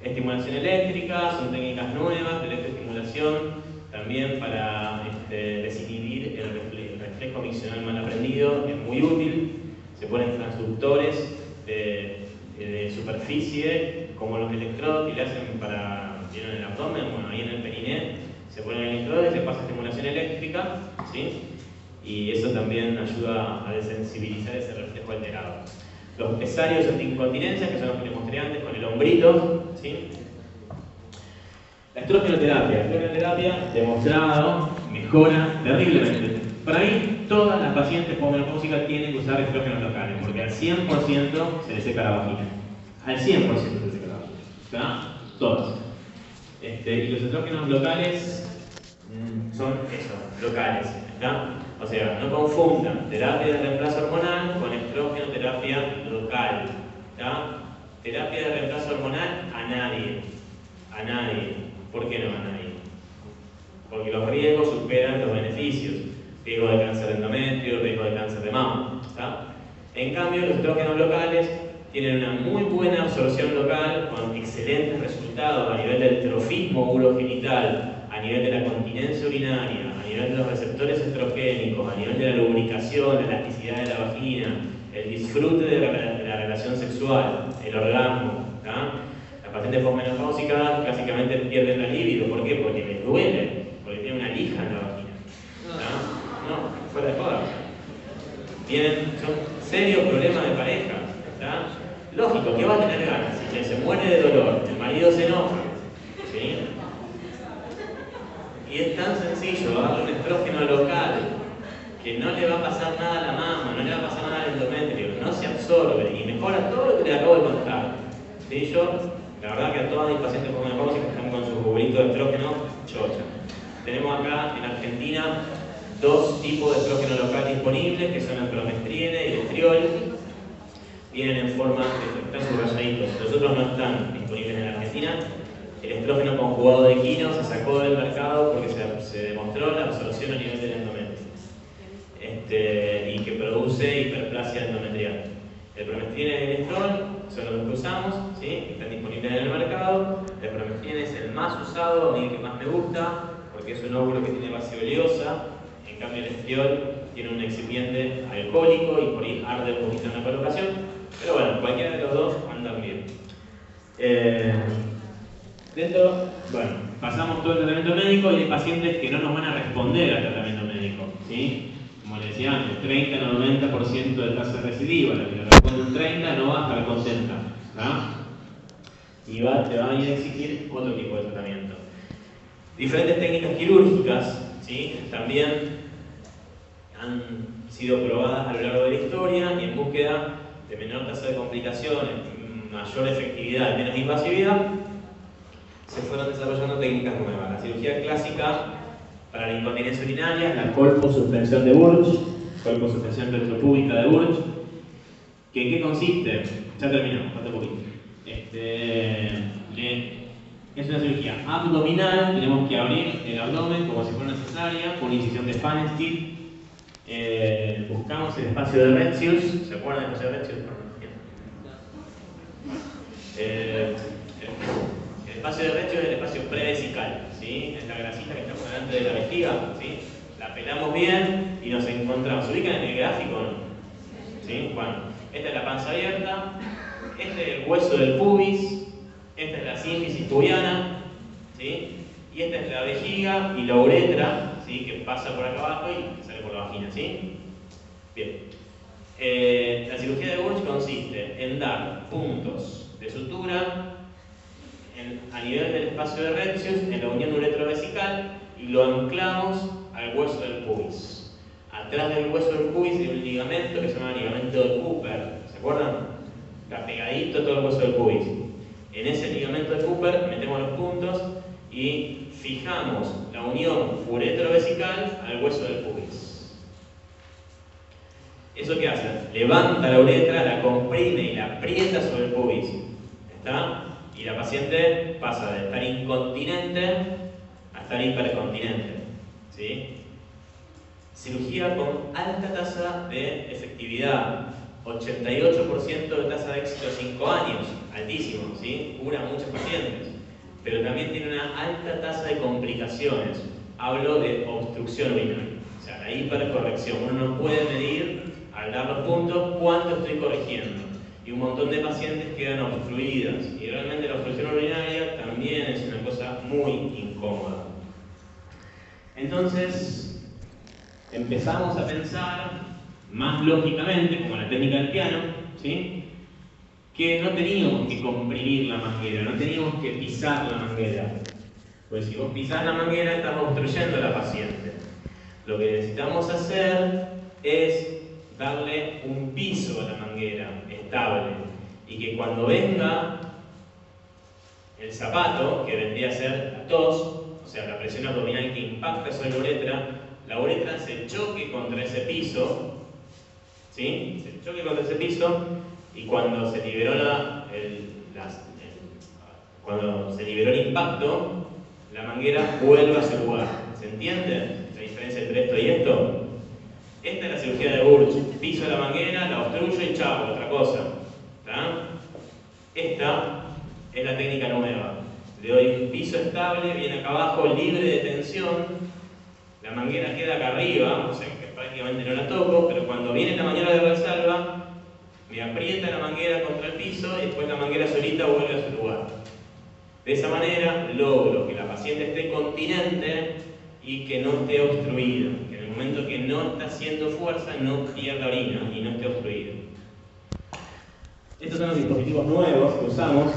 Estimulación eléctrica, son técnicas nuevas de electroestimulación, también para desinhibir el reflejo miccional mal aprendido, es muy útil. Se ponen transductores de superficie, como los electrodos que le hacen para, ¿vieron el abdomen? Bueno, ahí en el periné se ponen electrodos y se pasa estimulación eléctrica, ¿sí? Y eso también ayuda a desensibilizar ese reflejo alterado. Los pesarios antiincontinencia, que son los que les mostré antes con el hombrito, ¿sí? La estrogenoterapia. La estrogenoterapia demostrado mejora terriblemente. Para mí, todas las pacientes posmenopáusicas tienen que usar estrógenos locales, porque al 100% se les seca la vagina. Al 100% se les seca la vagina. ¿Está? Todas. Y los estrógenos locales son eso, locales. ¿Está? O sea, no confundan terapia de reemplazo hormonal con estrogenoterapia local. ¿Está? Terapia de reemplazo hormonal a nadie. A nadie. ¿Por qué no a nadie? Porque los riesgos superan los beneficios. Riesgo de cáncer de endometrio, riesgo de cáncer de mama. ¿Está? En cambio, los estrógenos locales tienen una muy buena absorción local con excelentes resultados a nivel del trofismo urogenital, a nivel de la continencia urinaria, a nivel de los receptores estrogénicos, a nivel de la lubricación, la elasticidad de la vagina, el disfrute de la relación sexual, el orgasmo. Las pacientes posmenopáusicas clásicamente pierden la libido. ¿Por qué? Porque les duele, porque tienen una lija en la vagina. No, fuera de joda. Son serios problemas de pareja. Lógico, ¿qué va a tener ganas? Si se muere de dolor, el marido se enoja. ¿Sí? Y es tan sencillo darle un estrógeno local que no le va a pasar nada a la mama, no le va a pasar nada al endometrio, no se absorbe y mejora todo lo que le acabo de contar. ¿Sí? La verdad que a todas mis pacientes posmenopáusicas están con sus juguitos de estrógeno chocha. Tenemos acá en Argentina 2 tipos de estrógeno local disponibles, que son el promestrine y el estriol. Vienen en forma de están subrayaditos. Los otros no están disponibles en Argentina. El estrógeno conjugado de quino se sacó del mercado porque se demostró la absorción a nivel del endometrio y que produce hiperplasia endometrial. El promestrina y el estrol son los que usamos, ¿sí? Que están disponibles en el mercado. El promestrina es el más usado, a mí el que más me gusta, porque es un óvulo que tiene base oleosa. En cambio el estriol tiene un excipiente alcohólico y por ahí arde un poquito en la colocación. Pero bueno, cualquiera de los dos andan bien. Bueno, pasamos todo el tratamiento médico y hay pacientes que no nos van a responder al tratamiento médico, ¿sí? Como les decía antes, 30 o 90% de tasa recidiva, la que le responde un 30 no va a estar contenta, y te van a ir a exigir otro tipo de tratamiento. Diferentes técnicas quirúrgicas, ¿sí? También han sido probadas a lo largo de la historia y en búsqueda de menor tasa de complicaciones, mayor efectividad y menos invasividad, se fueron desarrollando técnicas nuevas. La cirugía clásica para la incontinencia urinaria, la colposuspensión de Burch, colposuspensión retropúbica de Burch, que ¿en qué consiste? Ya terminamos, falta poquito. Es una cirugía abdominal, tenemos que abrir el abdomen como si fuera una cesárea, con incisión de Pfannenstiel. Buscamos el espacio de Retzius, ¿se acuerdan del espacio de Retzius? El espacio de Retzius es el espacio prevesical, ¿sí? Es la grasita que está por delante de la vejiga, ¿sí? La pelamos bien y nos encontramos. ¿Se ubican en el gráfico o no? ¿Sí? Bueno, esta es la panza abierta, este es el hueso del pubis, esta es la sínfisis pubiana, ¿sí? Y esta es la vejiga y la uretra, ¿sí? Que pasa por acá abajo y sale por la vagina, ¿sí? Bien. La cirugía de Burch consiste en dar puntos de sutura a nivel del espacio de Retzius, en la unión uretrovesical, y lo anclamos al hueso del pubis. Atrás del hueso del pubis hay un ligamento que se llama ligamento de Cooper, ¿se acuerdan? Está pegadito todo el hueso del pubis. En ese ligamento de Cooper metemos los puntos y fijamos la unión uretrovesical al hueso del pubis. ¿Eso qué hace? Levanta la uretra, la comprime y la aprieta sobre el pubis. ¿Está? Y la paciente pasa de estar incontinente a estar hipercontinente. ¿Sí? Cirugía con alta tasa de efectividad, 88% de tasa de éxito 5 años, altísimo, ¿sí? Cura a muchos pacientes, pero también tiene una alta tasa de complicaciones. Hablo de obstrucción urinaria, o sea, la hipercorrección. Uno no puede medir al dar los puntos cuánto estoy corrigiendo. Y un montón de pacientes quedan obstruidas. Y realmente la obstrucción urinaria también es una cosa muy incómoda. Entonces, empezamos a pensar más lógicamente, como la técnica del piano, ¿sí? Que no teníamos que comprimir la manguera, no teníamos que pisar la manguera. Pues si vos pisás la manguera, estás obstruyendo a la paciente. Lo que necesitamos hacer es darle un piso a la manguera estable y que cuando venga el zapato, que vendría a ser la tos, o sea, la presión abdominal que impacta sobre la uretra se choque contra ese piso, ¿sí? Se choque contra ese piso y cuando se liberó cuando se liberó el impacto, la manguera vuelve a su lugar. ¿Se entiende la diferencia entre esto y esto? Esta es la cirugía de Burch. Piso la manguera, la obstruyo y chao, otra cosa. ¿Está? Esta es la técnica nueva. Le doy un piso estable, viene acá abajo, libre de tensión. La manguera queda acá arriba, o sea que prácticamente no la toco, pero cuando viene la maniobra de Valsalva, me aprieta la manguera contra el piso y después la manguera solita vuelve a su lugar. De esa manera logro que la paciente esté continente y que no esté obstruida, que en el momento que no está haciendo fuerza no pierda orina y no esté obstruida. Estos son los dispositivos nuevos que usamos,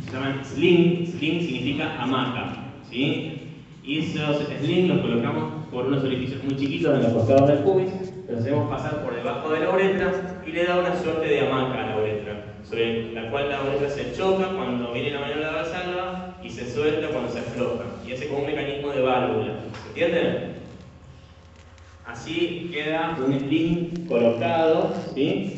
se llaman sling. Sling significa hamaca, ¿sí? Y esos sling los colocamos por unos orificios muy chiquitos en los costados del pubis, los hacemos pasar por debajo de la uretra y le da una suerte de hamaca a la uretra, sobre la cual la uretra se choca cuando viene la maniobra de Valsalva y se suelta cuando se afloja, y hace como un mecanismo de válvula. ¿Se entiende? Así queda un sling colocado, ¿sí?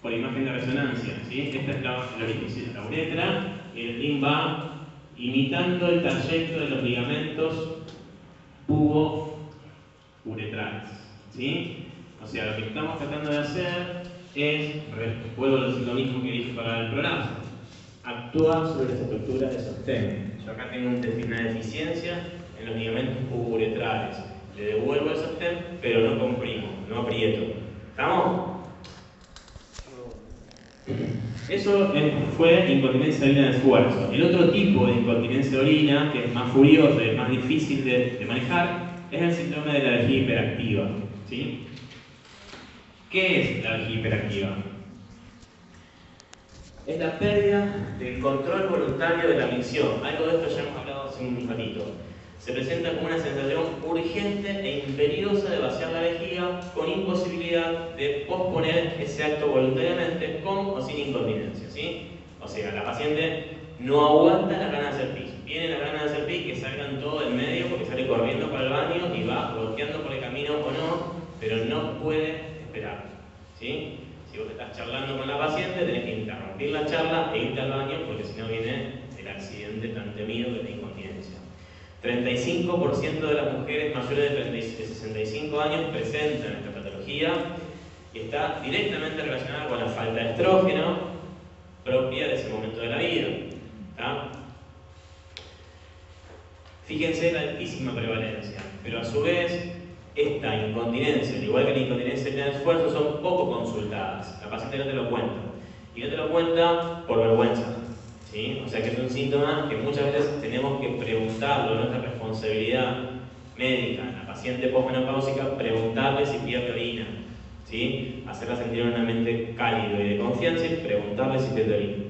Por imagen de resonancia, ¿sí? Esta es el orificio de la uretra y el sling va imitando el trayecto de los ligamentos pubo-uretrales, ¿sí? O sea, lo que estamos tratando de hacer es, vuelvo a decir lo mismo que dije para el prolapso, actúa sobre las estructuras de sostén. Yo acá tengo una deficiencia en los ligamentos pubo-uretrales. Le devuelvo el sostén, pero no comprimo, no aprieto. ¿Estamos? Eso fue incontinencia de orina de esfuerzo. El otro tipo de incontinencia de orina, que es más furioso y es más difícil de manejar, es el síndrome de la vejiga hiperactiva, ¿sí? ¿Qué es la vejiga hiperactiva? Es la pérdida del control voluntario de la micción. Algo de esto ya hemos hablado hace un ratito. Se presenta como una sensación urgente e imperiosa de vaciar la vejiga con imposibilidad de posponer ese acto voluntariamente con o sin incontinencia, ¿sí? O sea, la paciente no aguanta la ganas de hacer pis. Viene la ganas de hacer pis, que salgan todo en medio porque sale corriendo para el baño y va bloqueando por el camino o no, pero no puede esperar, ¿sí? Si vos estás charlando con la paciente, tenés que interrumpir la charla e irte al baño porque si no viene el accidente tan temido que es la incontinencia. 35% de las mujeres mayores de 65 años presentan esta patología y está directamente relacionada con la falta de estrógeno propia de ese momento de la vida. ¿Tá? Fíjense la altísima prevalencia, pero a su vez esta incontinencia, al igual que la incontinencia de esfuerzo, son poco consultadas. La paciente no te lo cuenta, y no te lo cuenta por vergüenza. ¿Sí? O sea que es un síntoma que muchas veces tenemos que preguntarlo, nuestra responsabilidad médica, la paciente posmenopáusica, preguntarle si pierde orina, ¿sí? Hacerla sentir en un ambiente cálido y de confianza y preguntarle si pierde orina.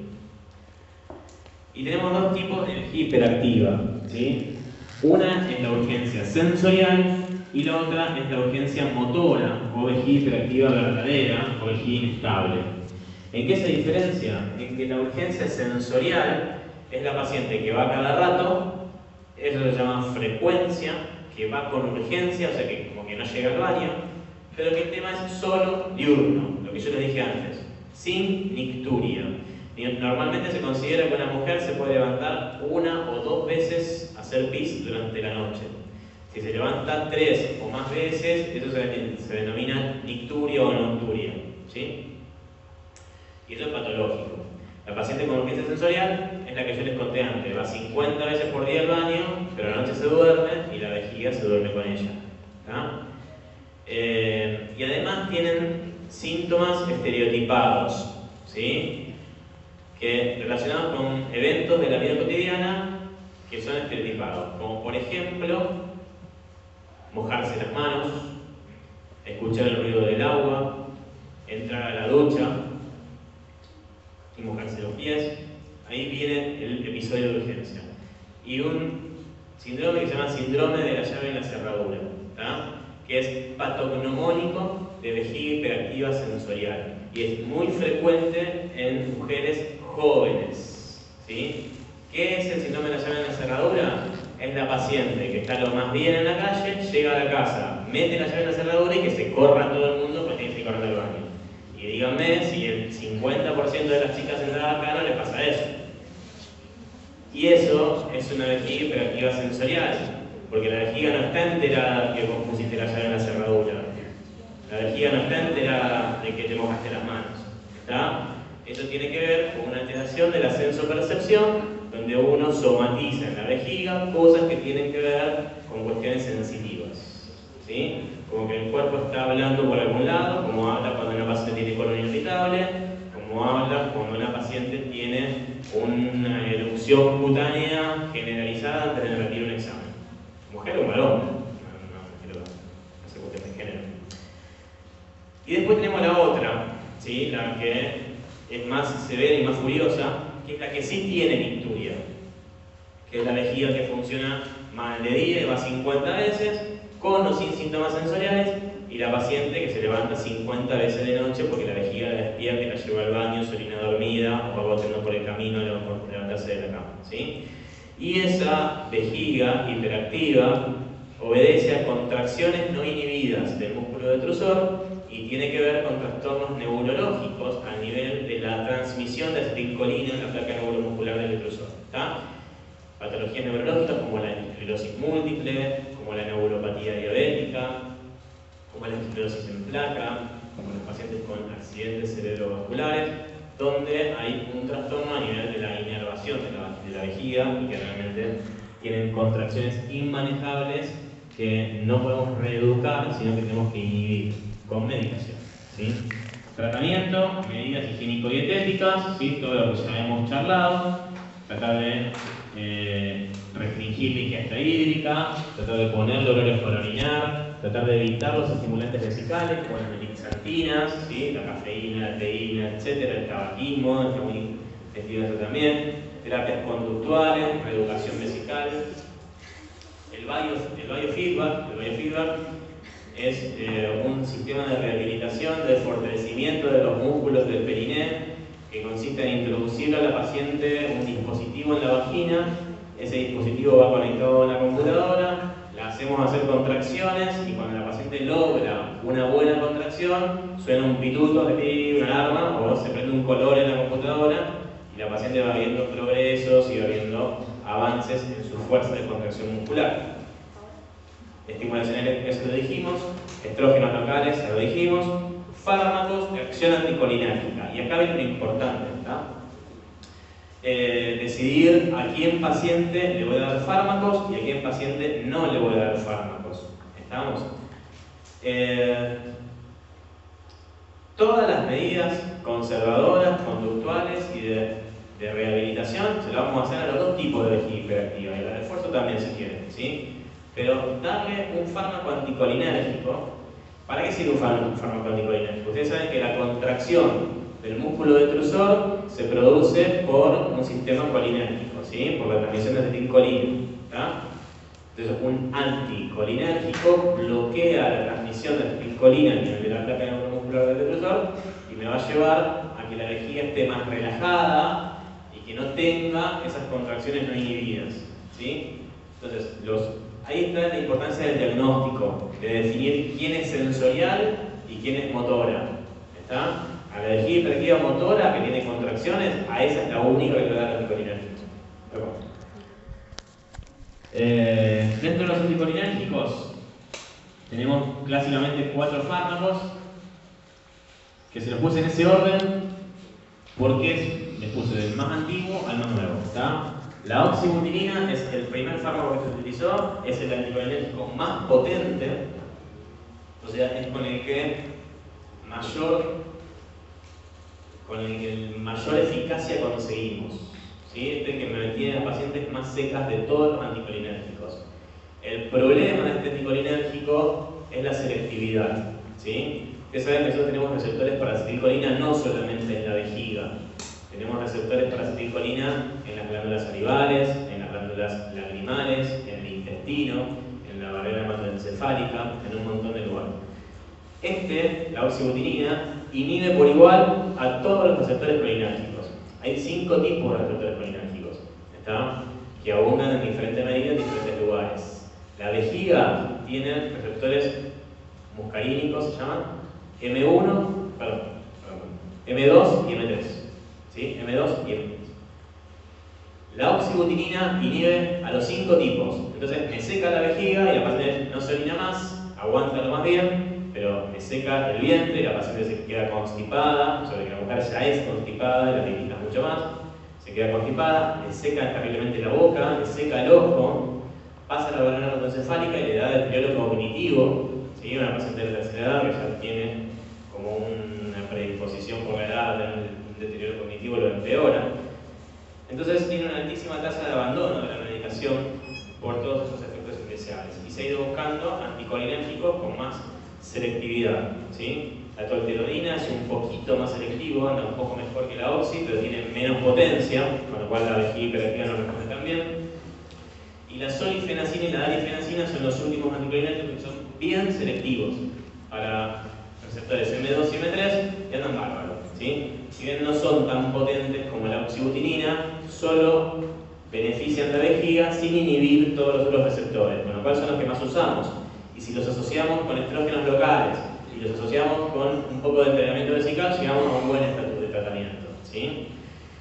Y tenemos dos tipos de vejiga hiperactiva, ¿sí? Una es la urgencia sensorial y la otra es la urgencia motora o vejiga hiperactiva verdadera o vejiga inestable. ¿En qué se diferencia? En que la urgencia sensorial es la paciente que va cada rato, eso se llama frecuencia, que va con urgencia, o sea que como que no llega al baño, pero que el tema es solo diurno, lo que yo les dije antes, sin nicturia. Normalmente se considera que una mujer se puede levantar 1 o 2 veces a hacer pis durante la noche. Si se levanta 3 o más veces, eso se denomina nicturia o nocturia, ¿sí? Y eso es patológico. La paciente con urgencia sensorial es la que yo les conté antes. Va 50 veces por día al baño, pero a la noche se duerme y la vejiga se duerme con ella. Y además tienen síntomas estereotipados, ¿sí? Que relacionados con eventos de la vida cotidiana que son estereotipados. Como por ejemplo, mojarse las manos, escuchar el ruido del agua, entrar a la ducha y mojarse los pies. Ahí viene el episodio de urgencia. Y un síndrome que se llama síndrome de la llave en la cerradura, ¿tá? Que es patognomónico de vejiga hiperactiva sensorial. Y es muy frecuente en mujeres jóvenes, ¿sí? ¿Qué es el síndrome de la llave en la cerradura? Es la paciente que está lo más bien en la calle, llega a la casa, mete la llave en la cerradura y que se corra todo el mundo porque tiene que correr al baño. Y díganme si el 50% de las chicas sentadas acá no les pasa eso. Y eso es una vejiga hiperactiva sensorial, porque la vejiga no está enterada que vos pusiste la llave en la cerradura. La vejiga no está enterada de que te mojaste las manos. ¿Está? Esto tiene que ver con una alteración de la sensopercepción, donde uno somatiza en la vejiga cosas que tienen que ver con cuestiones sensitivas, ¿sí? Como que el cuerpo está hablando por algún lado, como habla cuando una paciente tiene colon irritable, como habla cuando una paciente tiene una erupción cutánea generalizada antes de repetir un examen. Mujer o varón, no hace cuestiones de género. Y después tenemos la otra, ¿sí? La que es más severa y más furiosa, que es la que sí tiene micturia, que es la vejiga que funciona mal de día y va 50 veces, con o sin síntomas sensoriales, y la paciente que se levanta 50 veces de noche porque la vejiga la despierta y la lleva al baño, se orina dormida, o va botando por el camino por levantarse de la cama, ¿sí? Y esa vejiga hiperactiva obedece a contracciones no inhibidas del músculo detrusor y tiene que ver con trastornos neurológicos a nivel de la transmisión de acetilcolina en la placa neuromuscular del detrusor. ¿Está? Patologías neurológicas como la esclerosis múltiple, como la neuropatía diabética, como la esclerosis en placa, como los pacientes con accidentes cerebrovasculares, donde hay un trastorno a nivel de la inervación de la vejiga y que realmente tienen contracciones inmanejables que no podemos reeducar, sino que tenemos que inhibir con medicación, ¿sí? Tratamiento, medidas higiénico-dietéticas, ¿sí? Todo lo que ya hemos charlado, tratar de restringir la ingesta hídrica, tratar de ponerle horarios para orinar, tratar de evitar los estimulantes vesicales como las melixantinas, ¿sí? La cafeína, la teína, etc., el tabaquismo, que es muy fastidioso también, terapias conductuales, reeducación vesical. El biofeedback es un sistema de rehabilitación, de fortalecimiento de los músculos del periné, que consiste en introducir a la paciente un dispositivo en la vagina. Ese dispositivo va conectado a una computadora, la hacemos hacer contracciones y cuando la paciente logra una buena contracción, suena un pituto, una alarma o se prende un color en la computadora y la paciente va viendo progresos y va viendo avances en su fuerza de contracción muscular. Estimulación eléctrica, ya lo dijimos, estrógenos locales, ya lo dijimos, fármacos de acción anticolinérgica. Y acá viene lo importante, ¿está? Decidir a quién paciente le voy a dar fármacos y a quién paciente no le voy a dar fármacos. ¿Estamos? Todas las medidas conservadoras, conductuales y de rehabilitación se las vamos a hacer a los dos tipos de vejiga hiperactiva y la de esfuerzo también si quieren, ¿sí? Pero darle un fármaco anticolinérgico, ¿para qué sirve un fármaco anticolinérgico? Ustedes saben que la contracción del músculo detrusor se produce por un sistema colinérgico, ¿sí? Por la transmisión de acetilcolina, ¿tá? Entonces, un anticolinérgico bloquea la transmisión de acetilcolina a nivel de la placa neuromuscular del detrusor y me va a llevar a que la vejiga esté más relajada y que no tenga esas contracciones no inhibidas, ¿sí? Entonces, ahí está la importancia del diagnóstico, de definir quién es sensorial y quién es motora. ¿Está? A la vejiga hiperactiva motora que tiene contracciones, a esa es la única que le da el anticolinérgico. Dentro de los anticolinérgicos tenemos clásicamente 4 fármacos que se los puse en ese orden porque les puse del más antiguo al más nuevo. ¿Está? La oxibutinina es el primer fármaco que se utilizó, es el anticolinérgico más potente, o sea, es con el mayor eficacia conseguimos, ¿sí? Este que me tiene a pacientes más secas de todos los anticolinérgicos. El problema de este anticolinérgico es la selectividad, ¿sí? Ustedes saben que nosotros tenemos receptores para acetilcolina no solamente en la vejiga. Tenemos receptores para acetilcolina en las glándulas salivales, en las glándulas lagrimales, en el intestino, en la barrera hematoencefálica, en un montón de lugares. La oxibutinina, inhibe por igual a todos los receptores colinérgicos. Hay 5 tipos de receptores colinérgicos, ¿está? Que abundan en diferentes medidas en diferentes lugares. La vejiga tiene receptores muscarínicos, se llaman M1, M2 y M3. ¿Sí? M2 y M3. La oxibutinina inhibe a los 5 tipos. Entonces me seca la vejiga y la paciente no se orina más, aguanta lo más bien, pero le seca el vientre, la paciente se queda constipada, sobre que la mujer ya es constipada y la irrita mucho más, se queda constipada, le seca terriblemente la boca, le seca el ojo, pasa la barrera ortoencefálica y le da deterioro cognitivo, ¿sí? Una paciente de la tercera edad que ya tiene como una predisposición por la edad, tener un deterioro cognitivo lo empeora. Entonces tiene una altísima tasa de abandono de la medicación por todos esos efectos especiales. Y se ha ido buscando anticolinérgicos con más selectividad, ¿sí? La tolterodina es un poquito más selectivo, anda un poco mejor que la oxi, pero tiene menos potencia, con lo cual la vejiga hiperactiva no responde tan bien. Y la solifenacina y la dalifenacina son los últimos anticolinérgicos que son bien selectivos para receptores M2 y M3 y andan bárbaros, ¿sí? Si bien no son tan potentes como la oxibutinina, solo benefician la vejiga sin inhibir todos los otros receptores, con lo cual son los que más usamos. Y si los asociamos con estrógenos locales y los asociamos con un poco de entrenamiento vesical, llegamos a un buen estatus de tratamiento, ¿sí?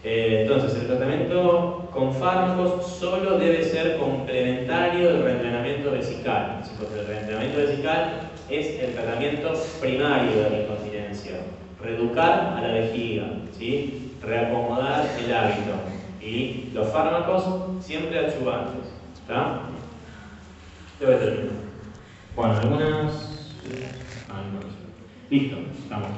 Entonces, el tratamiento con fármacos solo debe ser complementario del reentrenamiento vesical, ¿sí? Porque el reentrenamiento vesical es el tratamiento primario de la incontinencia. Reeducar a la vejiga, ¿sí? Reacomodar el hábito. Y los fármacos siempre adyuvantes. ¿Está? Debe terminar. Bueno, algunas... Listo, estamos.